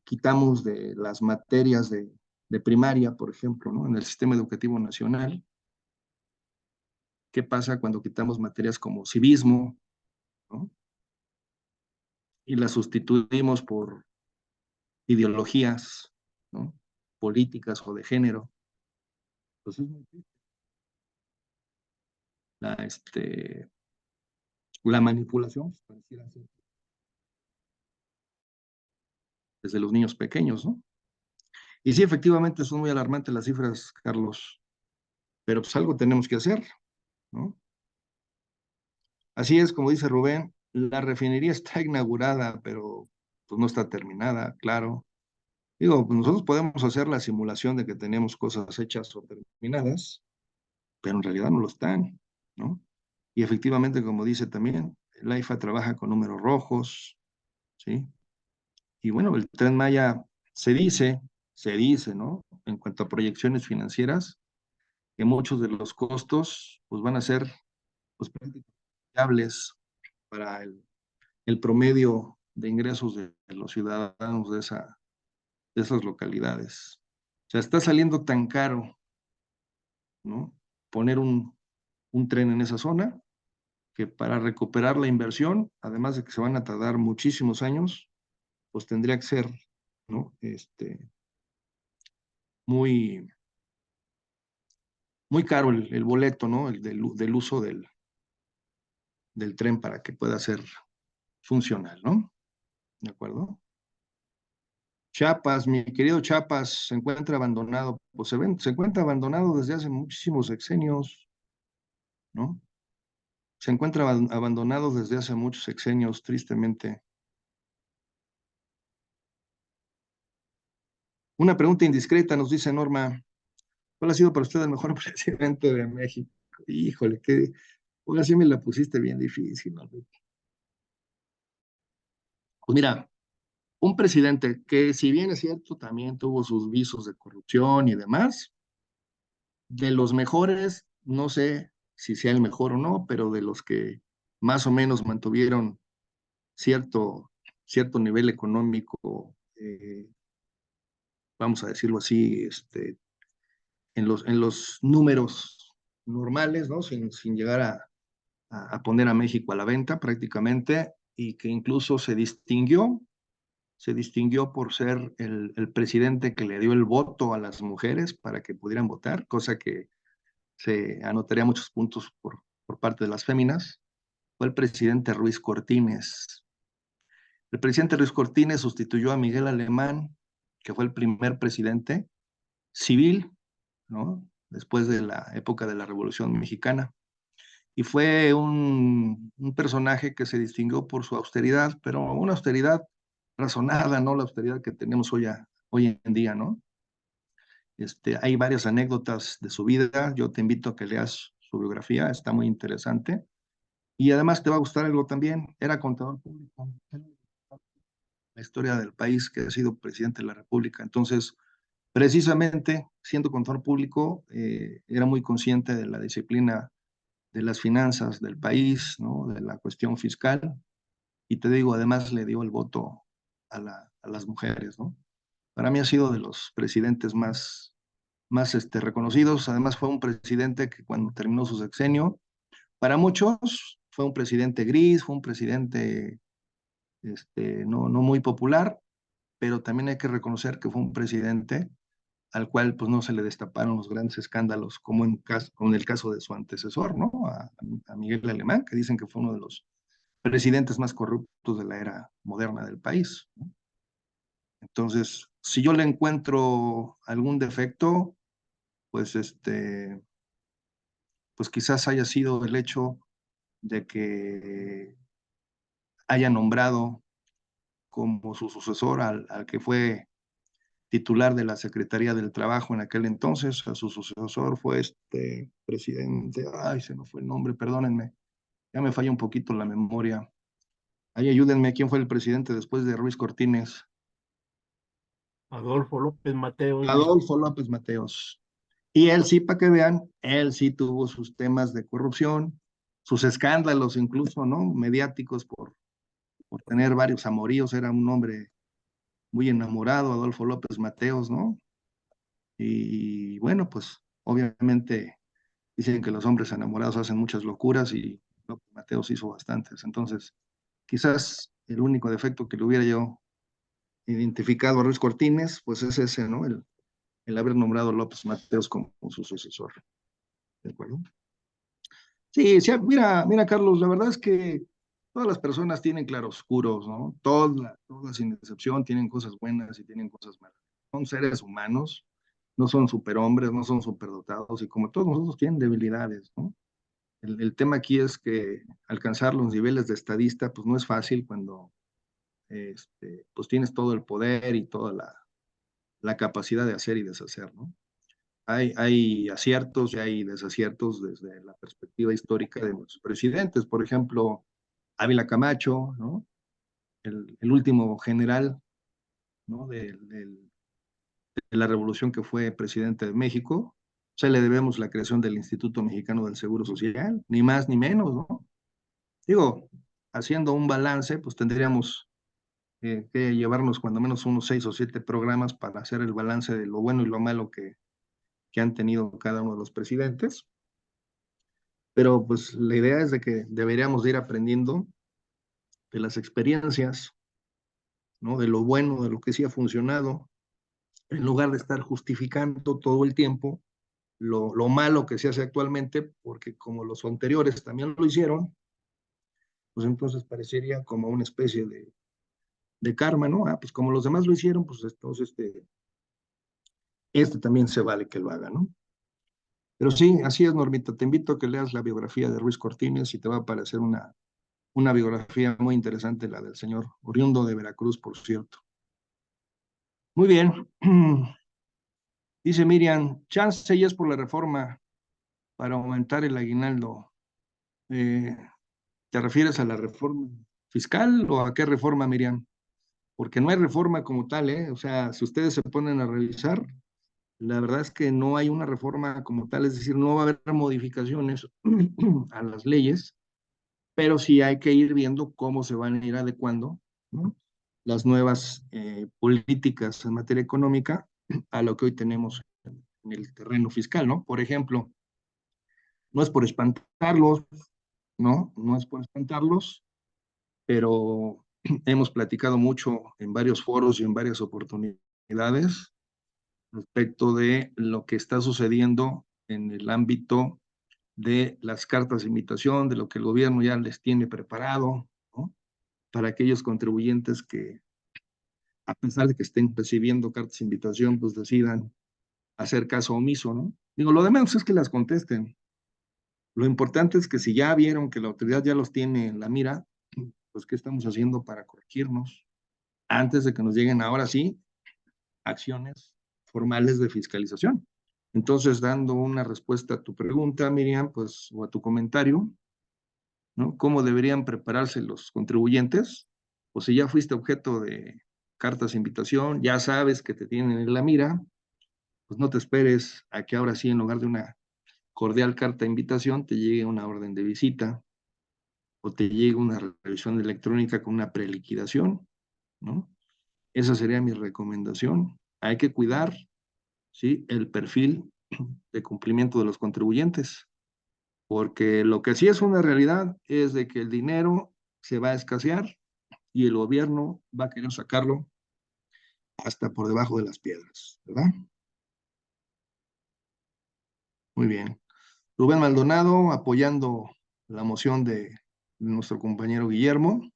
quitamos de las materias de primaria, por ejemplo, ¿no? En el sistema educativo nacional? ¿Qué pasa cuando quitamos materias como civismo, ¿no? Y las sustituimos por ideologías, ¿no? Políticas o de género? Pues es muy triste. La manipulación pareciera ser desde los niños pequeños, ¿no? Y sí, efectivamente son muy alarmantes las cifras, Carlos, pero pues algo tenemos que hacer, ¿no? Así es, como dice Rubén, la refinería está inaugurada, pero pues no está terminada, claro. Digo, pues nosotros podemos hacer la simulación de que tenemos cosas hechas o terminadas, pero en realidad no lo están, ¿no? Y efectivamente, como dice también, el AIFA trabaja con números rojos, ¿sí? Y bueno, el Tren Maya se dice, ¿no? En cuanto a proyecciones financieras, que muchos de los costos, pues van a ser, pues, prácticamente viables para el promedio de ingresos de los ciudadanos de esas localidades. O sea, está saliendo tan caro, ¿no? Poner un tren en esa zona, que para recuperar la inversión, además de que se van a tardar muchísimos años, pues tendría que ser, ¿no? Muy, muy caro el boleto, ¿no? El del uso del tren para que pueda ser funcional, ¿no? ¿De acuerdo? Chiapas, mi querido Chiapas, se encuentra abandonado. Pues se encuentra abandonado desde hace muchísimos sexenios, ¿no? Se encuentra abandonado desde hace muchos sexenios, tristemente. Una pregunta indiscreta, nos dice Norma. ¿Cuál ha sido para usted el mejor presidente de México? Híjole, ahora sí me la pusiste bien difícil, ¿no? Pues mira, un presidente que, si bien es cierto, también tuvo sus visos de corrupción y demás, de los mejores, no sé si sea el mejor o no, pero de los que más o menos mantuvieron cierto nivel económico, vamos a decirlo así, en los números normales, ¿no? Sin llegar a poner a México a la venta prácticamente, y que incluso se distinguió por ser el presidente que le dio el voto a las mujeres para que pudieran votar, cosa que se anotaría muchos puntos por parte de las féminas. Fue el presidente Ruiz Cortines. El presidente Ruiz Cortines sustituyó a Miguel Alemán, que fue el primer presidente civil, ¿no? Después de la época de la Revolución Mexicana. Y fue un personaje que se distinguió por su austeridad, pero una austeridad razonada, no la austeridad que tenemos hoy en día, ¿no? Hay varias anécdotas de su vida, yo te invito a que leas su biografía, está muy interesante. Y además te va a gustar algo también, era contador público. La historia del país que ha sido presidente de la República. Entonces, precisamente siendo contador público, era muy consciente de la disciplina de las finanzas del país, ¿no? De la cuestión fiscal. Y te digo, además le dio el voto a las mujeres, ¿no? Para mí ha sido de los presidentes más reconocidos. Además fue un presidente que cuando terminó su sexenio, para muchos fue un presidente gris, fue un presidente no muy popular, pero también hay que reconocer que fue un presidente al cual pues no se le destaparon los grandes escándalos como en el caso de su antecesor, ¿no? A Miguel Alemán, que dicen que fue uno de los presidentes más corruptos de la era moderna del país, ¿no? Entonces, si yo le encuentro algún defecto, pues pues quizás haya sido el hecho de que haya nombrado como su sucesor al que fue titular de la Secretaría del Trabajo en aquel entonces. A su sucesor fue presidente, ay, se me fue el nombre, perdónenme, ya me falla un poquito la memoria. Ahí ayúdenme, ¿quién fue el presidente después de Ruiz Cortines? Adolfo López Mateos. Adolfo López Mateos. Y él sí, para que vean, él sí tuvo sus temas de corrupción, sus escándalos incluso, ¿no? Mediáticos por tener varios amoríos. Era un hombre muy enamorado, Adolfo López Mateos, ¿no? Y bueno, pues obviamente dicen que los hombres enamorados hacen muchas locuras y López Mateos hizo bastantes. Entonces, quizás el único defecto que le hubiera yo identificado a Ruiz Cortines, pues es ese, ¿no? El haber nombrado a López Mateos como su sucesor. ¿De acuerdo? Sí, sí, mira, Carlos, la verdad es que todas las personas tienen claroscuros, ¿no? Todas sin excepción tienen cosas buenas y tienen cosas malas. Son seres humanos, no son superhombres, no son superdotados y como todos nosotros tienen debilidades, ¿no? El tema aquí es que alcanzar los niveles de estadista, pues no es fácil cuando pues tienes todo el poder y toda la capacidad de hacer y deshacer, ¿no? Hay aciertos y hay desaciertos desde la perspectiva histórica de nuestros presidentes. Por ejemplo, Ávila Camacho, ¿no? El último general, ¿no? De la revolución que fue presidente de México. O sea, le debemos la creación del Instituto Mexicano del Seguro Social, ni más ni menos, ¿no? Digo, haciendo un balance, pues tendríamos que llevarnos cuando menos unos 6 o 7 programas para hacer el balance de lo bueno y lo malo que han tenido cada uno de los presidentes. Pero pues la idea es de que deberíamos ir aprendiendo de las experiencias, ¿no? De lo bueno, de lo que sí ha funcionado, en lugar de estar justificando todo el tiempo lo malo que se hace actualmente, porque como los anteriores también lo hicieron, pues entonces parecería como una especie de karma, ¿no? Ah, pues como los demás lo hicieron, pues entonces también se vale que lo haga, ¿no? Pero sí, así es, Normita. Te invito a que leas la biografía de Ruiz Cortines y te va a parecer una biografía muy interesante, la del señor oriundo de Veracruz, por cierto. Muy bien. Dice Miriam, chance y es por la reforma para aumentar el aguinaldo. ¿Te refieres a la reforma fiscal o a qué reforma, Miriam? Porque no hay reforma como tal, ¿eh? O sea, si ustedes se ponen a revisar, la verdad es que no hay una reforma como tal, es decir, no va a haber modificaciones a las leyes, pero sí hay que ir viendo cómo se van a ir adecuando, ¿no? Las nuevas políticas en materia económica a lo que hoy tenemos en el terreno fiscal, ¿no? Por ejemplo, no es por espantarlos, ¿no? No es por espantarlos, pero hemos platicado mucho en varios foros y en varias oportunidades respecto de lo que está sucediendo en el ámbito de las cartas de invitación, de lo que el gobierno ya les tiene preparado, ¿no? Para aquellos contribuyentes que, a pesar de que estén recibiendo cartas de invitación, pues decidan hacer caso omiso, ¿no? Digo, lo de menos es que las contesten. Lo importante es que si ya vieron que la autoridad ya los tiene en la mira, pues ¿qué estamos haciendo para corregirnos antes de que nos lleguen ahora sí acciones formales de fiscalización? Entonces, dando una respuesta a tu pregunta, Miriam, pues, o a tu comentario, ¿no? ¿Cómo deberían prepararse los contribuyentes? O si ya fuiste objeto de cartas de invitación, ya sabes que te tienen en la mira, pues no te esperes a que ahora sí, en lugar de una cordial carta de invitación, te llegue una orden de visita o te llegue una revisión electrónica con una preliquidación, ¿no? Esa sería mi recomendación. Hay que cuidar, ¿sí?, el perfil de cumplimiento de los contribuyentes, porque lo que sí es una realidad es de que el dinero se va a escasear y el gobierno va a querer sacarlo hasta por debajo de las piedras, ¿verdad? Muy bien. Rubén Maldonado apoyando la moción de nuestro compañero Guillermo,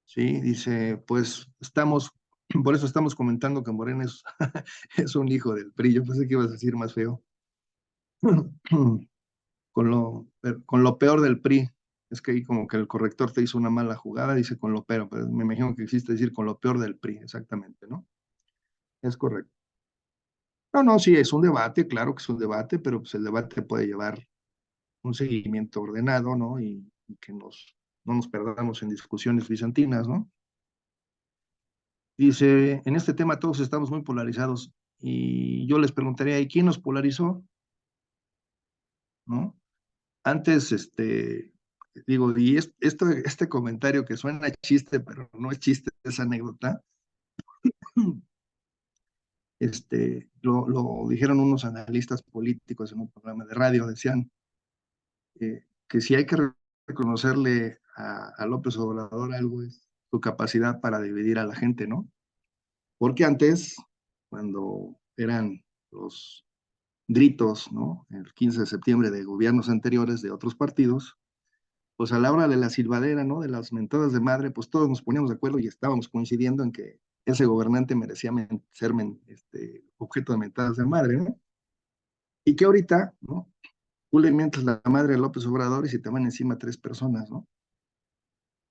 ¿sí? Dice, pues estamos, por eso estamos comentando que Morena es, es un hijo del PRI. Yo pensé que ibas a decir más feo. Con lo peor del PRI. Es que ahí como que el corrector te hizo una mala jugada, dice con lo peor, pero me imagino que existe decir con lo peor del PRI, exactamente, ¿no? Es correcto. No, no, sí, es un debate, claro que es un debate, pero pues el debate puede llevar un seguimiento ordenado, ¿no? Y que no nos perdamos en discusiones bizantinas, ¿no? Dice, en este tema todos estamos muy polarizados y yo les preguntaría, ¿y quién nos polarizó? ¿No? Antes, digo, y este comentario que suena chiste, pero no es chiste, es anécdota, lo dijeron unos analistas políticos en un programa de radio, decían que si hay que reconocerle a López Obrador algo es su capacidad para dividir a la gente, ¿no? Porque antes, cuando eran los gritos, ¿no? El 15 de septiembre de gobiernos anteriores de otros partidos, pues a la hora de la silbadera, ¿no? De las mentadas de madre, pues todos nos poníamos de acuerdo y estábamos coincidiendo en que ese gobernante merecía ser objeto de mentadas de madre, ¿no? Y que ahorita, ¿no? Tú le mientas la madre a López Obrador y se te van encima 3 personas, ¿no?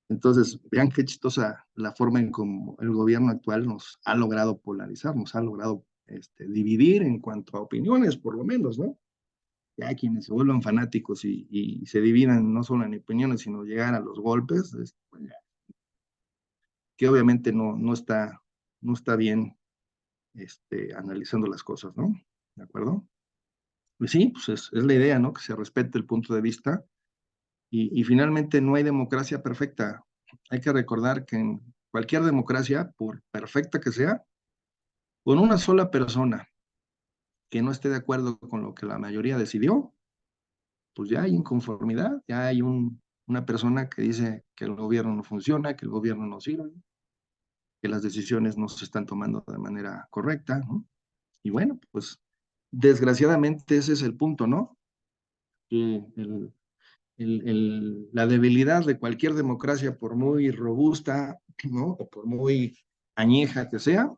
Entonces, vean qué chistosa la forma en cómo el gobierno actual nos ha logrado polarizar, nos ha logrado dividir en cuanto a opiniones, por lo menos, ¿no? Ya quienes se vuelvan fanáticos y se dividan no solo en opiniones, sino llegar a los golpes, pues que obviamente no está bien analizando las cosas, ¿no? ¿De acuerdo? Pues sí, pues es la idea, ¿no? Que se respete el punto de vista y finalmente no hay democracia perfecta. Hay que recordar que en cualquier democracia, por perfecta que sea, con una sola persona que no esté de acuerdo con lo que la mayoría decidió, pues ya hay inconformidad, ya hay una persona que dice que el gobierno no funciona, que el gobierno no sirve, que las decisiones no se están tomando de manera correcta, ¿no? Y bueno, pues desgraciadamente ese es el punto, ¿no? Que la debilidad de cualquier democracia, por muy robusta, ¿no? O por muy añeja que sea,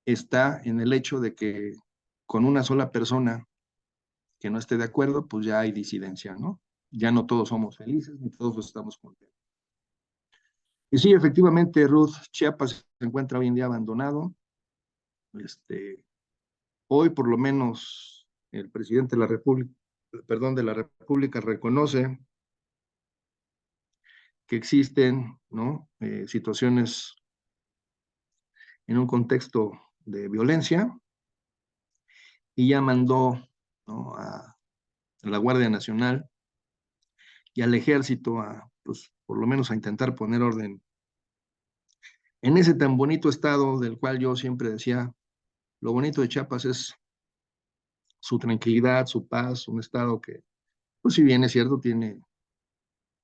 está en el hecho de que con una sola persona que no esté de acuerdo, pues ya hay disidencia, ¿no? Ya no todos somos felices, ni todos estamos contentos. Y sí, efectivamente, Ruth, Chiapas se encuentra hoy en día abandonado. Hoy, por lo menos, el presidente de la República, reconoce que existen, ¿no? Situaciones en un contexto de violencia y ya mandó, ¿no? a la Guardia Nacional y al Ejército pues, por lo menos a intentar poner orden en ese tan bonito estado del cual yo siempre decía, lo bonito de Chiapas es su tranquilidad, su paz, un estado que, pues si bien es cierto, tiene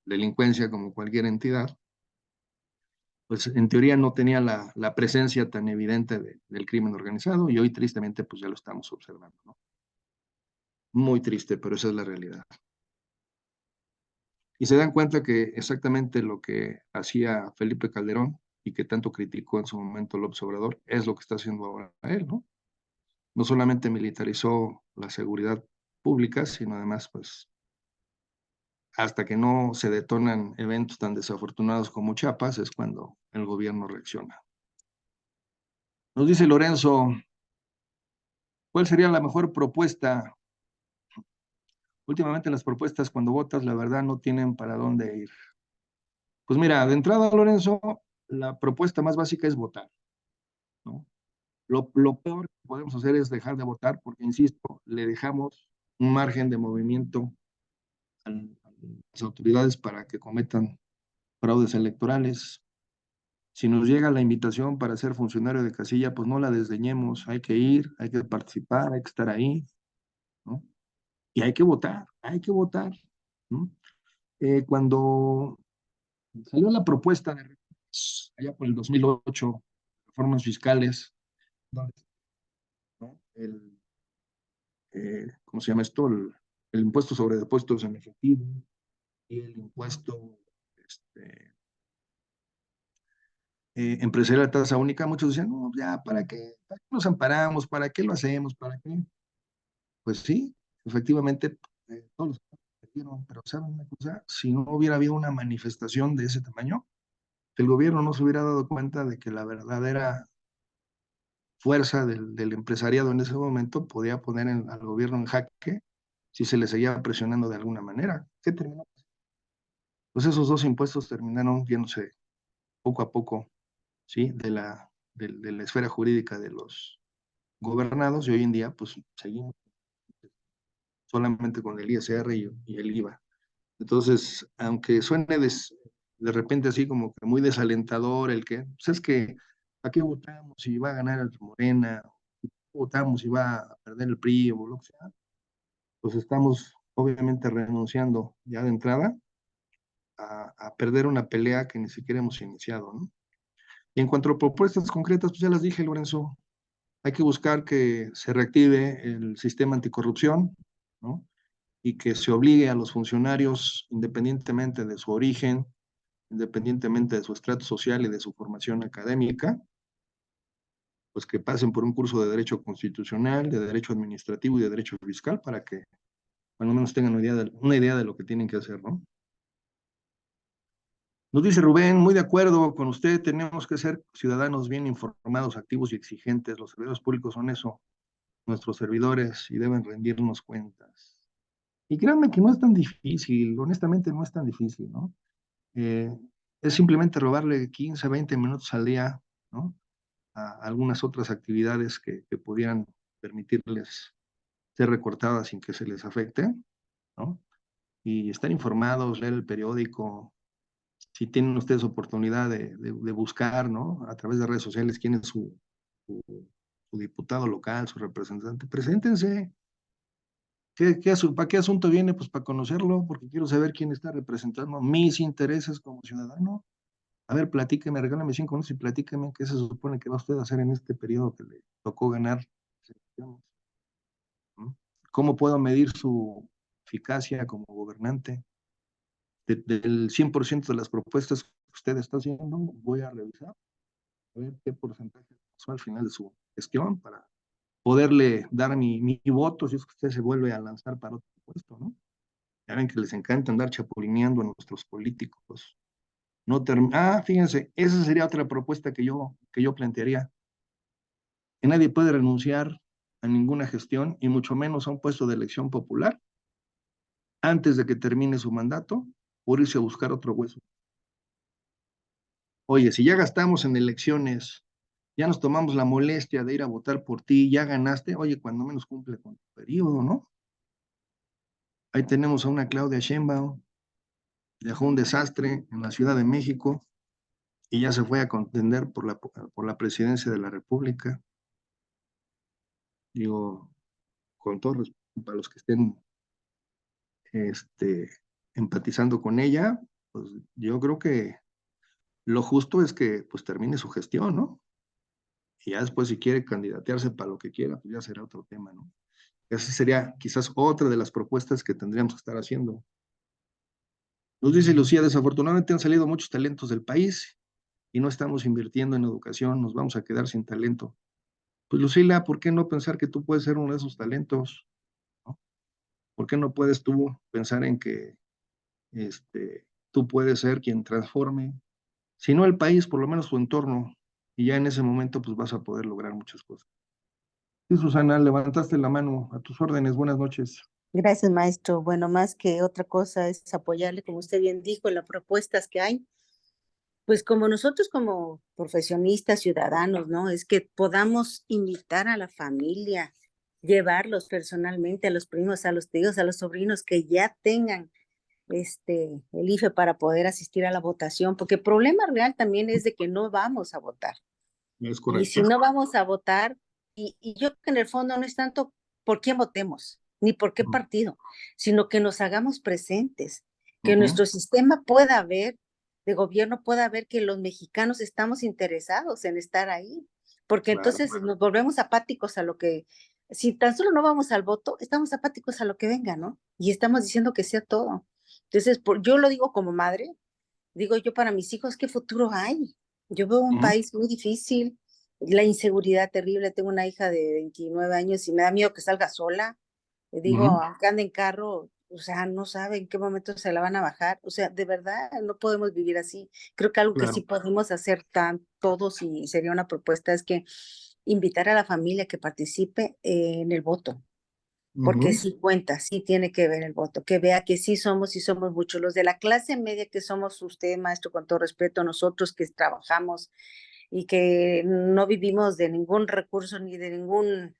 delincuencia como cualquier entidad, pues en teoría no tenía la presencia tan evidente del crimen organizado y hoy tristemente pues ya lo estamos observando, ¿no? Muy triste, pero esa es la realidad. Y se dan cuenta que exactamente lo que hacía Felipe Calderón y que tanto criticó en su momento López Obrador es lo que está haciendo ahora él, ¿no? No solamente militarizó la seguridad pública, sino además, pues, hasta que no se detonan eventos tan desafortunados como Chiapas, es cuando el gobierno reacciona. Nos dice Lorenzo, ¿cuál sería la mejor propuesta últimamente las propuestas cuando votas, la verdad, no tienen para dónde ir. Pues mira, de entrada, Lorenzo, la propuesta más básica es votar, ¿no? Lo peor que podemos hacer es dejar de votar porque, insisto, le dejamos un margen de movimiento a las autoridades para que cometan fraudes electorales. Si nos llega la invitación para ser funcionario de casilla, pues no la desdeñemos, hay que ir, hay que participar, hay que estar ahí, ¿no? Y hay que votar, ¿no? Cuando salió la propuesta de allá por el 2008, reformas fiscales, donde, ¿no? ¿Cómo se llama esto? El impuesto sobre depósitos en efectivo y el impuesto empresarial de tasa única. Muchos decían, no, ya, ¿para qué? ¿Para qué nos amparamos? ¿Para qué lo hacemos? ¿Para qué? Pues sí, efectivamente, todos los perdieron, pero ¿saben una cosa? Si no hubiera habido una manifestación de ese tamaño, el gobierno no se hubiera dado cuenta de que la verdadera fuerza del empresariado en ese momento podía poner al gobierno en jaque si se le seguía presionando de alguna manera. ¿Qué terminó? Pues esos dos impuestos terminaron viéndose poco a poco, ¿sí? De la esfera jurídica de los gobernados, y hoy en día pues seguimos solamente con el ISR y el IVA. Entonces, aunque suene de repente así como que muy desalentador el que, pues es que, ¿a qué votamos si va a ganar el Morena? ¿A qué votamos si va a perder el PRI o lo que sea? Pues estamos obviamente renunciando ya de entrada a perder una pelea que ni siquiera hemos iniciado, ¿no? Y en cuanto a propuestas concretas, pues ya las dije, Lorenzo, hay que buscar que se reactive el sistema anticorrupción, ¿no? Y que se obligue a los funcionarios, independientemente de su origen, independientemente de su estrato social y de su formación académica, pues que pasen por un curso de Derecho Constitucional, de Derecho Administrativo y de Derecho Fiscal para que, al menos tengan una idea de lo que tienen que hacer, ¿no? Nos dice Rubén, muy de acuerdo con usted, tenemos que ser ciudadanos bien informados, activos y exigentes. Los servidores públicos son eso, nuestros servidores, y deben rendirnos cuentas. Y créanme que no es tan difícil, honestamente no es tan difícil, ¿no? Es simplemente robarle 15, 20 minutos al día, ¿no? A algunas otras actividades que pudieran permitirles ser recortadas sin que se les afecte, ¿no? Y estar informados, leer el periódico. Si tienen ustedes oportunidad de buscar, ¿no? A través de redes sociales quién es su, su diputado local, su representante, preséntense. ¿Para qué asunto viene? Pues para conocerlo, porque quiero saber quién está representando mis intereses como ciudadano. A ver, platíqueme, regálame 5 minutos y platíqueme qué se supone que va usted a hacer en este periodo que le tocó ganar. ¿No? ¿Cómo puedo medir su eficacia como gobernante? Del 100% de las propuestas que usted está haciendo, voy a revisar, a ver qué porcentaje pasó al final de su gestión para poderle dar mi voto si es que usted se vuelve a lanzar para otro puesto, ¿no? Ya ven que les encanta andar chapulineando a nuestros políticos. Fíjense, esa sería otra propuesta que yo plantearía. Que nadie puede renunciar a ninguna gestión y mucho menos a un puesto de elección popular antes de que termine su mandato por irse a buscar otro hueso. Oye, si ya gastamos en elecciones, ya nos tomamos la molestia de ir a votar por ti, ya ganaste, oye, cuando menos cumple con tu periodo, ¿no? Ahí tenemos a una Claudia Sheinbaum, dejó un desastre en la Ciudad de México y ya se fue a contender por la presidencia de la República. Digo, con todo respeto para los que estén empatizando con ella, pues yo creo que lo justo es que pues termine su gestión, ¿no? Y ya después si quiere candidatearse para lo que quiera, pues ya será otro tema, ¿no? Esa sería quizás otra de las propuestas que tendríamos que estar haciendo. Nos dice Lucía, desafortunadamente han salido muchos talentos del país y no estamos invirtiendo en educación, nos vamos a quedar sin talento. Pues Lucila, ¿por qué no pensar que tú puedes ser uno de esos talentos? ¿No? ¿Por qué no puedes tú pensar en que tú puedes ser quien transforme, si no el país, por lo menos su entorno, y ya en ese momento pues vas a poder lograr muchas cosas? Sí, Susana, levantaste la mano, a tus órdenes, buenas noches. Gracias, maestro. Bueno, más que otra cosa es apoyarle, como usted bien dijo, en las propuestas que hay. Pues como nosotros como profesionistas, ciudadanos, ¿no? Es que podamos invitar a la familia, llevarlos personalmente a los primos, a los tíos, a los sobrinos que ya tengan el IFE para poder asistir a la votación, porque el problema real también es de que no vamos a votar. Es Y correcto. si no vamos a votar, y yo creo que en el fondo no es tanto por quién votemos, ni por qué partido, sino que nos hagamos presentes, que nuestro sistema pueda ver, de gobierno pueda ver que los mexicanos estamos interesados en estar ahí, porque Claro. entonces nos volvemos apáticos a lo que, si tan solo no vamos al voto, estamos apáticos a lo que venga, ¿no? Y estamos diciendo que sea todo. Entonces, yo lo digo como madre, digo yo para mis hijos, ¿qué futuro hay? Yo veo un país muy difícil, la inseguridad terrible. Tengo una hija de 29 años y me da miedo que salga sola. Le digo, aunque ande en carro, o sea, no sabe en qué momento se la van a bajar. O sea, de verdad, no podemos vivir así. Creo que algo que sí Claro. podemos hacer todos y sería una propuesta es que invitar a la familia que participe en el voto. Porque sí cuenta, sí tiene que ver el voto, que vea que sí somos y somos muchos. Los de la clase media que somos usted, maestro, con todo respeto, nosotros que trabajamos y que no vivimos de ningún recurso ni de ningún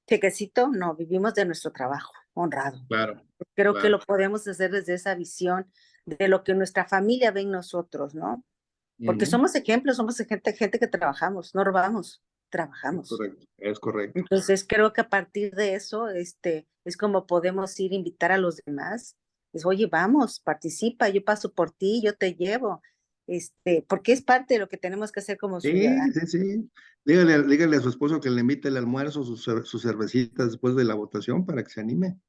chequecito, no, vivimos de nuestro trabajo honrado. Claro. Creo que Claro. lo podemos hacer desde esa visión de lo que nuestra familia ve en nosotros, ¿no? Porque somos ejemplos, somos gente que trabajamos, no robamos, Es trabajamos. correcto. Es correcto. Entonces creo que a partir de eso, es como podemos ir a invitar a los demás. Es, oye, vamos, participa, yo paso por ti, yo te llevo, porque es parte de lo que tenemos que hacer como Sí, ciudadanos. sí, sí. Dígale a su esposo que le invite el almuerzo, sus cervecitas después de la votación para que se anime.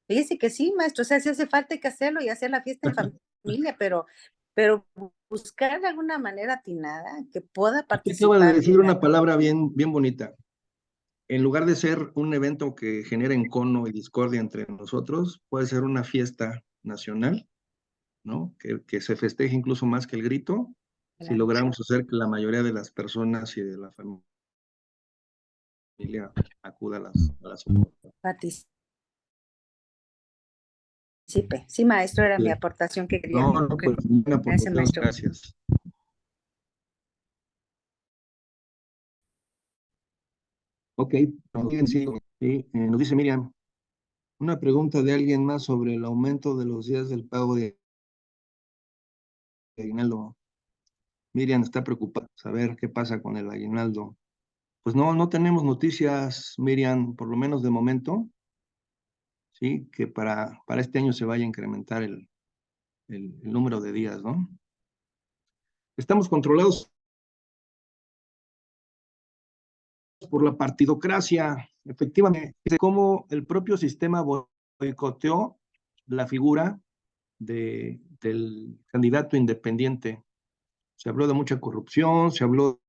Fíjese que sí, maestro, o sea, si hace falta hay que hacerlo y hacer la fiesta en familia, pero buscar de alguna manera atinada que pueda Usted acaba de participar. decir una palabra bien, bien bonita. En lugar de ser un evento que genera encono y discordia entre nosotros, puede ser una fiesta nacional, ¿no? Que se festeje incluso más que el grito, si Claro. logramos hacer que la mayoría de las personas y de la familia acuda a las Participe. Sí, maestro, era mi aportación que quería. No, Ok. pues una Gracias, aportación, maestro. gracias. Ok, sí, nos dice Miriam, una pregunta de alguien más sobre el aumento de los días del pago de aguinaldo. Miriam está preocupada, saber qué pasa con el aguinaldo. Pues no tenemos noticias, Miriam, por lo menos de momento, sí, que para este año se vaya a incrementar el número de días, ¿no? Estamos controlados por la partidocracia, efectivamente, como el propio sistema boicoteó la figura del candidato independiente. Se habló de mucha corrupción, se habló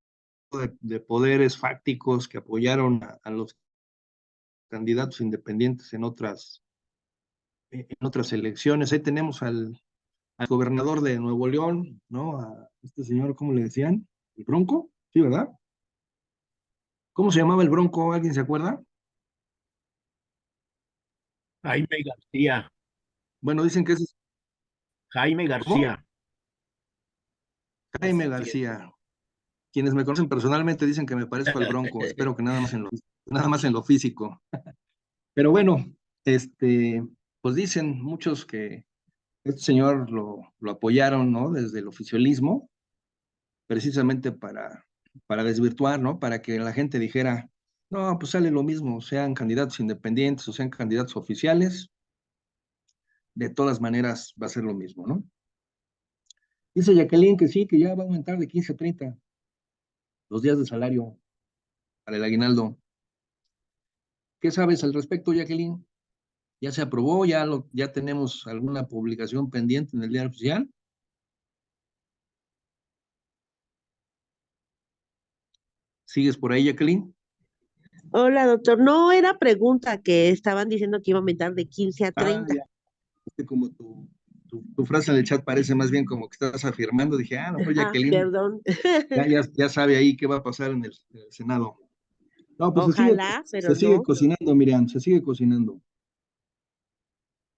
de poderes fácticos que apoyaron a los candidatos independientes en otras elecciones. Ahí tenemos al gobernador de Nuevo León, ¿no? A este señor, ¿cómo le decían? ¿El Bronco? Sí, ¿verdad? ¿Cómo se llamaba el Bronco? ¿Alguien se acuerda? Jaime García. Bueno, dicen que es Jaime García. Jaime García. Quienes me conocen personalmente dicen que me parezco al Bronco. Espero que nada más en lo físico. Pero bueno, pues dicen muchos que este señor lo apoyaron, ¿no? Desde el oficialismo, precisamente para desvirtuar, ¿no? Para que la gente dijera, no, pues sale lo mismo, sean candidatos independientes o sean candidatos oficiales, de todas maneras va a ser lo mismo, ¿no? Dice Jacqueline que sí, que ya va a aumentar de 15 a 30 los días de salario para el aguinaldo. ¿Qué sabes al respecto, Jacqueline? ¿Ya se aprobó? ¿Ya tenemos alguna publicación pendiente en el diario oficial? ¿Sigues por ahí, Jacqueline? Hola, doctor. No era pregunta que estaban diciendo que iba a aumentar de 15 a 30. Ya. Como tu frase en el chat parece más bien como que estás afirmando. Dije, no, pues Jacqueline Perdón. ya sabe ahí qué va a pasar en el Senado. No, pues Ojalá, pero se sigue no. cocinando, Miriam, se sigue cocinando.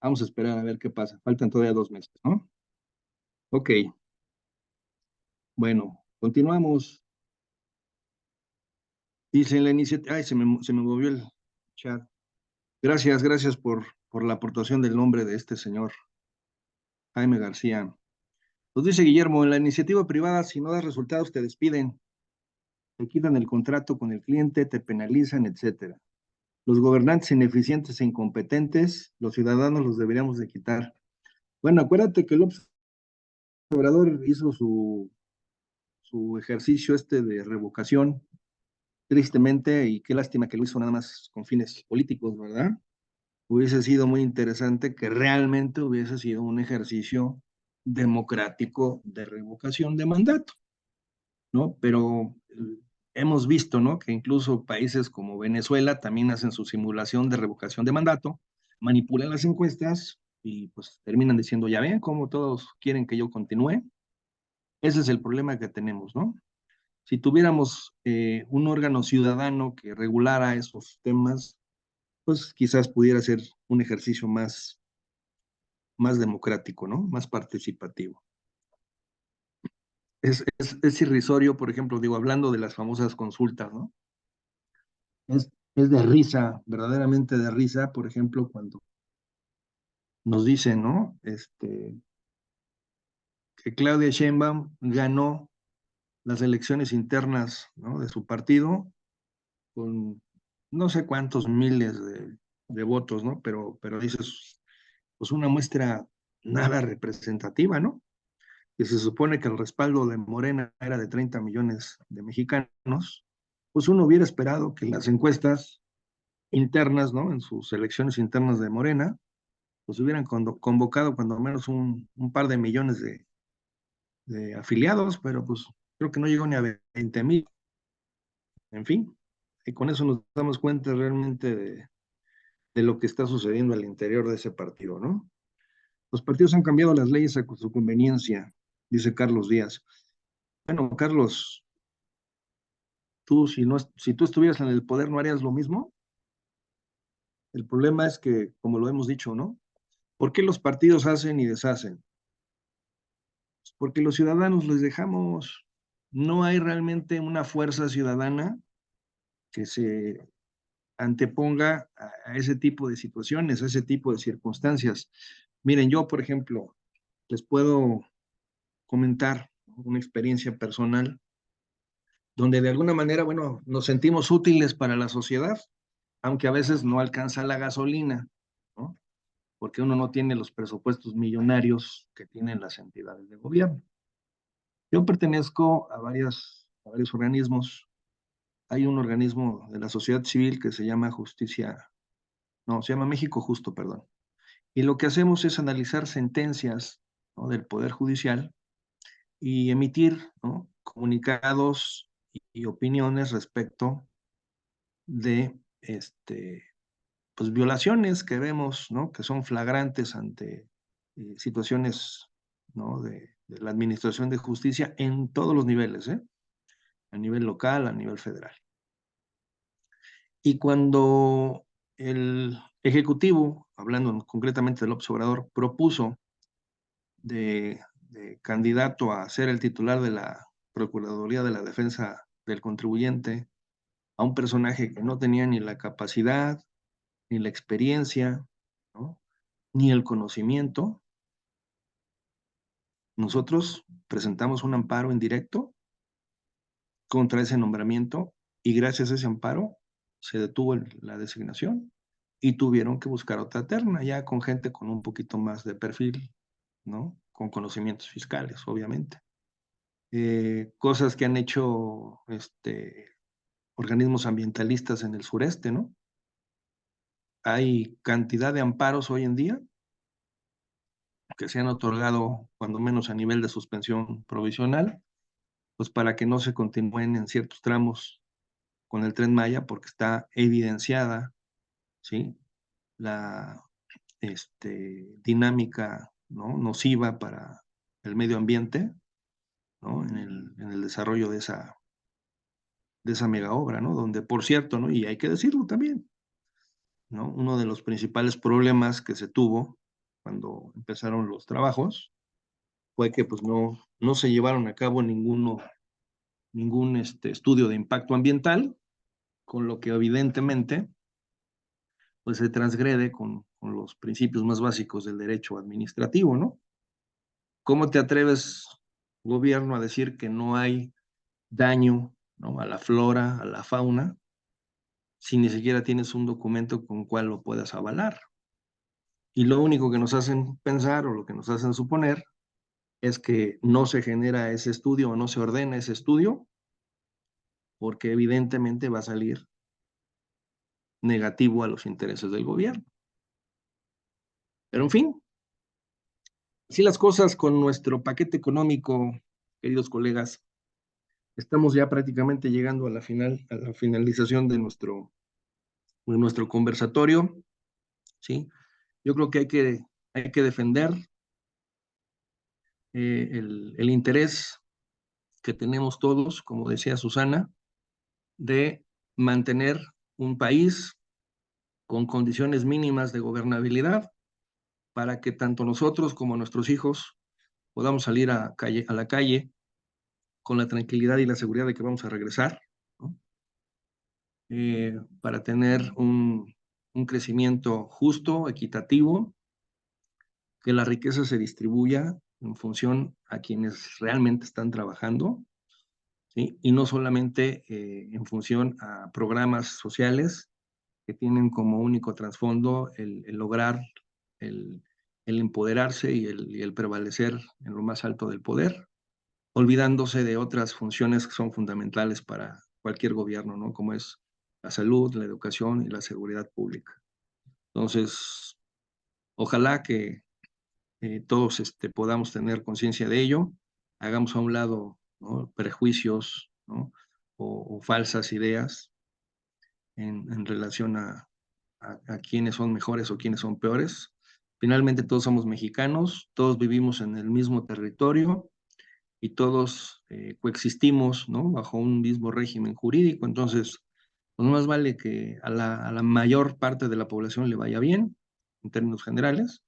Vamos a esperar a ver qué pasa. Faltan todavía 2 meses, ¿no? Ok. Bueno, continuamos. Dice la iniciativa. Ay, se me movió el chat. Gracias por la aportación del nombre de este señor, Jaime García. Nos dice Guillermo, en la iniciativa privada, si no das resultados, te despiden, te quitan el contrato con el cliente, te penalizan, etcétera. Los gobernantes ineficientes e incompetentes, los ciudadanos los deberíamos de quitar. Bueno, acuérdate que López Obrador hizo su ejercicio de revocación, tristemente, y qué lástima que lo hizo nada más con fines políticos, ¿verdad? Hubiese sido muy interesante que realmente hubiese sido un ejercicio democrático de revocación de mandato, ¿no? Pero hemos visto, ¿no? Que incluso países como Venezuela también hacen su simulación de revocación de mandato, manipulan las encuestas y pues terminan diciendo, ya ven cómo todos quieren que yo continúe. Ese es el problema que tenemos, ¿no? Si tuviéramos un órgano ciudadano que regulara esos temas, pues quizás pudiera ser un ejercicio más democrático, ¿no? Más participativo. Es irrisorio, por ejemplo, digo, hablando de las famosas consultas, ¿no? Es de risa, verdaderamente de risa, por ejemplo, cuando nos dicen, ¿no? Que Claudia Sheinbaum ganó las elecciones internas, ¿no? De su partido con no sé cuántos miles de votos, ¿no? Pero dices, pues una muestra nada representativa, ¿no? Que se supone que el respaldo de Morena era de 30 millones de mexicanos, pues uno hubiera esperado que las encuestas internas, ¿no? En sus elecciones internas de Morena, pues hubieran convocado cuando menos un par de millones de afiliados, pero pues creo que no llegó ni a 20,000. En fin, y con eso nos damos cuenta realmente de lo que está sucediendo al interior de ese partido, ¿no? Los partidos han cambiado las leyes a su conveniencia, dice Carlos Díaz. Bueno, Carlos, si tú estuvieras en el poder, ¿no harías lo mismo? El problema es que, como lo hemos dicho, ¿no? ¿Por qué los partidos hacen y deshacen? Pues porque los ciudadanos les dejamos. No hay realmente una fuerza ciudadana que se anteponga a ese tipo de situaciones, a ese tipo de circunstancias. Miren, yo, por ejemplo, les puedo comentar una experiencia personal donde de alguna manera, bueno, nos sentimos útiles para la sociedad, aunque a veces no alcanza la gasolina, ¿no? Porque uno no tiene los presupuestos millonarios que tienen las entidades de gobierno. Yo pertenezco a varios organismos. Hay un organismo de la sociedad civil que se llama se llama México Justo, perdón. Y lo que hacemos es analizar sentencias, ¿no? Del Poder Judicial y emitir, ¿no? Comunicados y opiniones respecto de pues violaciones que vemos, ¿no? Que son flagrantes ante situaciones, ¿no? De la administración de justicia en todos los niveles, ¿eh? A nivel local, a nivel federal. Y cuando el Ejecutivo, hablando concretamente del López Obrador, propuso de candidato a ser el titular de la Procuraduría de la Defensa del Contribuyente a un personaje que no tenía ni la capacidad, ni la experiencia, ¿no? Ni el conocimiento, nosotros presentamos un amparo en directo contra ese nombramiento y gracias a ese amparo se detuvo la designación y tuvieron que buscar otra terna, ya con gente con un poquito más de perfil, ¿no? Con conocimientos fiscales, obviamente. Cosas que han hecho organismos ambientalistas en el sureste, ¿no? Hay cantidad de amparos hoy en día que se han otorgado, cuando menos a nivel de suspensión provisional, pues para que no se continúen en ciertos tramos con el Tren Maya, porque está evidenciada, ¿sí? La dinámica, ¿no? Nociva para el medio ambiente, ¿no? En el desarrollo de esa mega obra, ¿no? Donde, por cierto, ¿no? Y hay que decirlo también, ¿no? Uno de los principales problemas que se tuvo cuando empezaron los trabajos, fue que pues no se llevaron a cabo ningún estudio de impacto ambiental, con lo que evidentemente pues se transgrede con los principios más básicos del derecho administrativo, ¿no? ¿Cómo te atreves, gobierno, a decir que no hay daño, ¿no?, a la flora, a la fauna, si ni siquiera tienes un documento con cual lo puedas avalar? Y lo único que nos hacen pensar o lo que nos hacen suponer es que no se genera ese estudio o no se ordena ese estudio porque evidentemente va a salir negativo a los intereses del gobierno. Pero en fin, así las cosas con nuestro paquete económico, queridos colegas. Estamos ya prácticamente llegando a la finalización de nuestro conversatorio, ¿sí? Yo creo que hay que defender el interés que tenemos todos, como decía Susana, de mantener un país con condiciones mínimas de gobernabilidad para que tanto nosotros como nuestros hijos podamos salir a la calle con la tranquilidad y la seguridad de que vamos a regresar, ¿no? Para tener un crecimiento justo, equitativo, que la riqueza se distribuya en función a quienes realmente están trabajando, ¿sí? Y no solamente en función a programas sociales que tienen como único trasfondo el lograr el empoderarse y el prevalecer en lo más alto del poder, olvidándose de otras funciones que son fundamentales para cualquier gobierno, ¿no? Como es la salud, la educación y la seguridad pública. Entonces, ojalá que todos podamos tener conciencia de ello, hagamos a un lado, ¿no?, prejuicios, ¿no?, o falsas ideas en relación a quiénes son mejores o quiénes son peores. Finalmente todos somos mexicanos, todos vivimos en el mismo territorio y todos coexistimos, ¿no?, bajo un mismo régimen jurídico. Entonces, pues más vale que a la mayor parte de la población le vaya bien, en términos generales,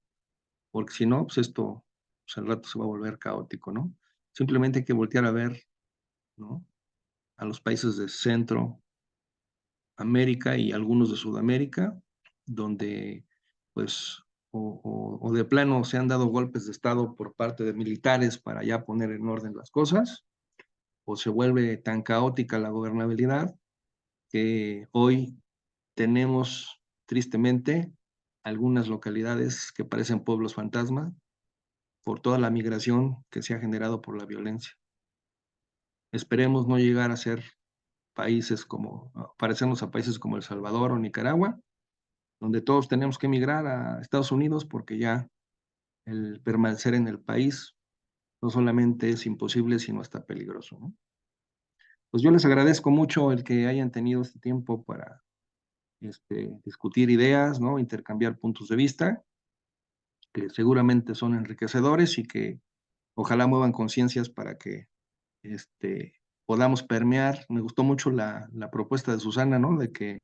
porque si no, pues esto pues al rato se va a volver caótico, ¿no? Simplemente hay que voltear a ver, ¿no?, a los países de Centroamérica y algunos de Sudamérica, donde pues o de plano se han dado golpes de Estado por parte de militares para ya poner en orden las cosas, o se vuelve tan caótica la gobernabilidad que hoy tenemos tristemente algunas localidades que parecen pueblos fantasma por toda la migración que se ha generado por la violencia. Esperemos no llegar a ser parecernos a países como El Salvador o Nicaragua, donde todos tenemos que emigrar a Estados Unidos porque ya el permanecer en el país no solamente es imposible, sino hasta peligroso, ¿no? Pues yo les agradezco mucho el que hayan tenido este tiempo para discutir ideas, ¿no?, intercambiar puntos de vista, que seguramente son enriquecedores y que ojalá muevan conciencias para que podamos permear. Me gustó mucho la propuesta de Susana, ¿no?, de que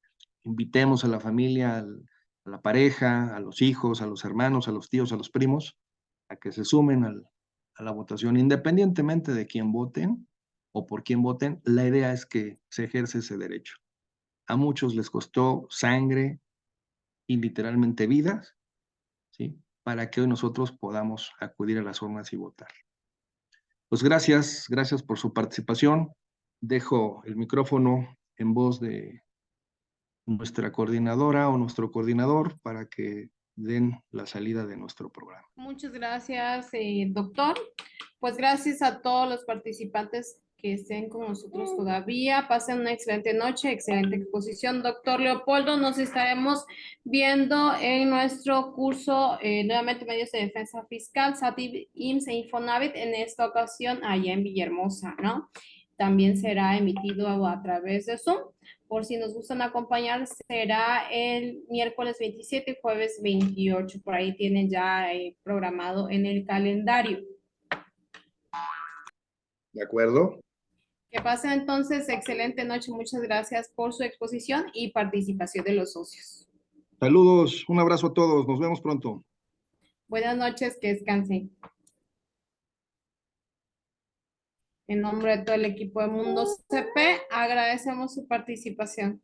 invitemos a la familia, a la pareja, a los hijos, a los hermanos, a los tíos, a los primos, a que se sumen a la votación, independientemente de quién voten o por quién voten. La idea es que se ejerce ese derecho. A muchos les costó sangre y literalmente vidas, ¿sí?, para que hoy nosotros podamos acudir a las urnas y votar. Pues gracias por su participación. Dejo el micrófono en voz de nuestra coordinadora o nuestro coordinador para que den la salida de nuestro programa. Muchas gracias, doctor. Pues gracias a todos los participantes que estén con nosotros todavía. Pasen una excelente noche, excelente exposición. Doctor Leopoldo, nos estaremos viendo en nuestro curso, nuevamente Medios de Defensa Fiscal, SATIV, IMSS e Infonavit, en esta ocasión allá en Villahermosa, ¿no? También será emitido a través de Zoom. Por si nos gustan acompañar, será el miércoles 27 y jueves 28. Por ahí tienen ya programado en el calendario. ¿De acuerdo? Que pasen entonces excelente noche. Muchas gracias por su exposición y participación de los socios. Saludos, un abrazo a todos. Nos vemos pronto. Buenas noches, que descansen. En nombre de todo el equipo de Mundo CP, agradecemos su participación.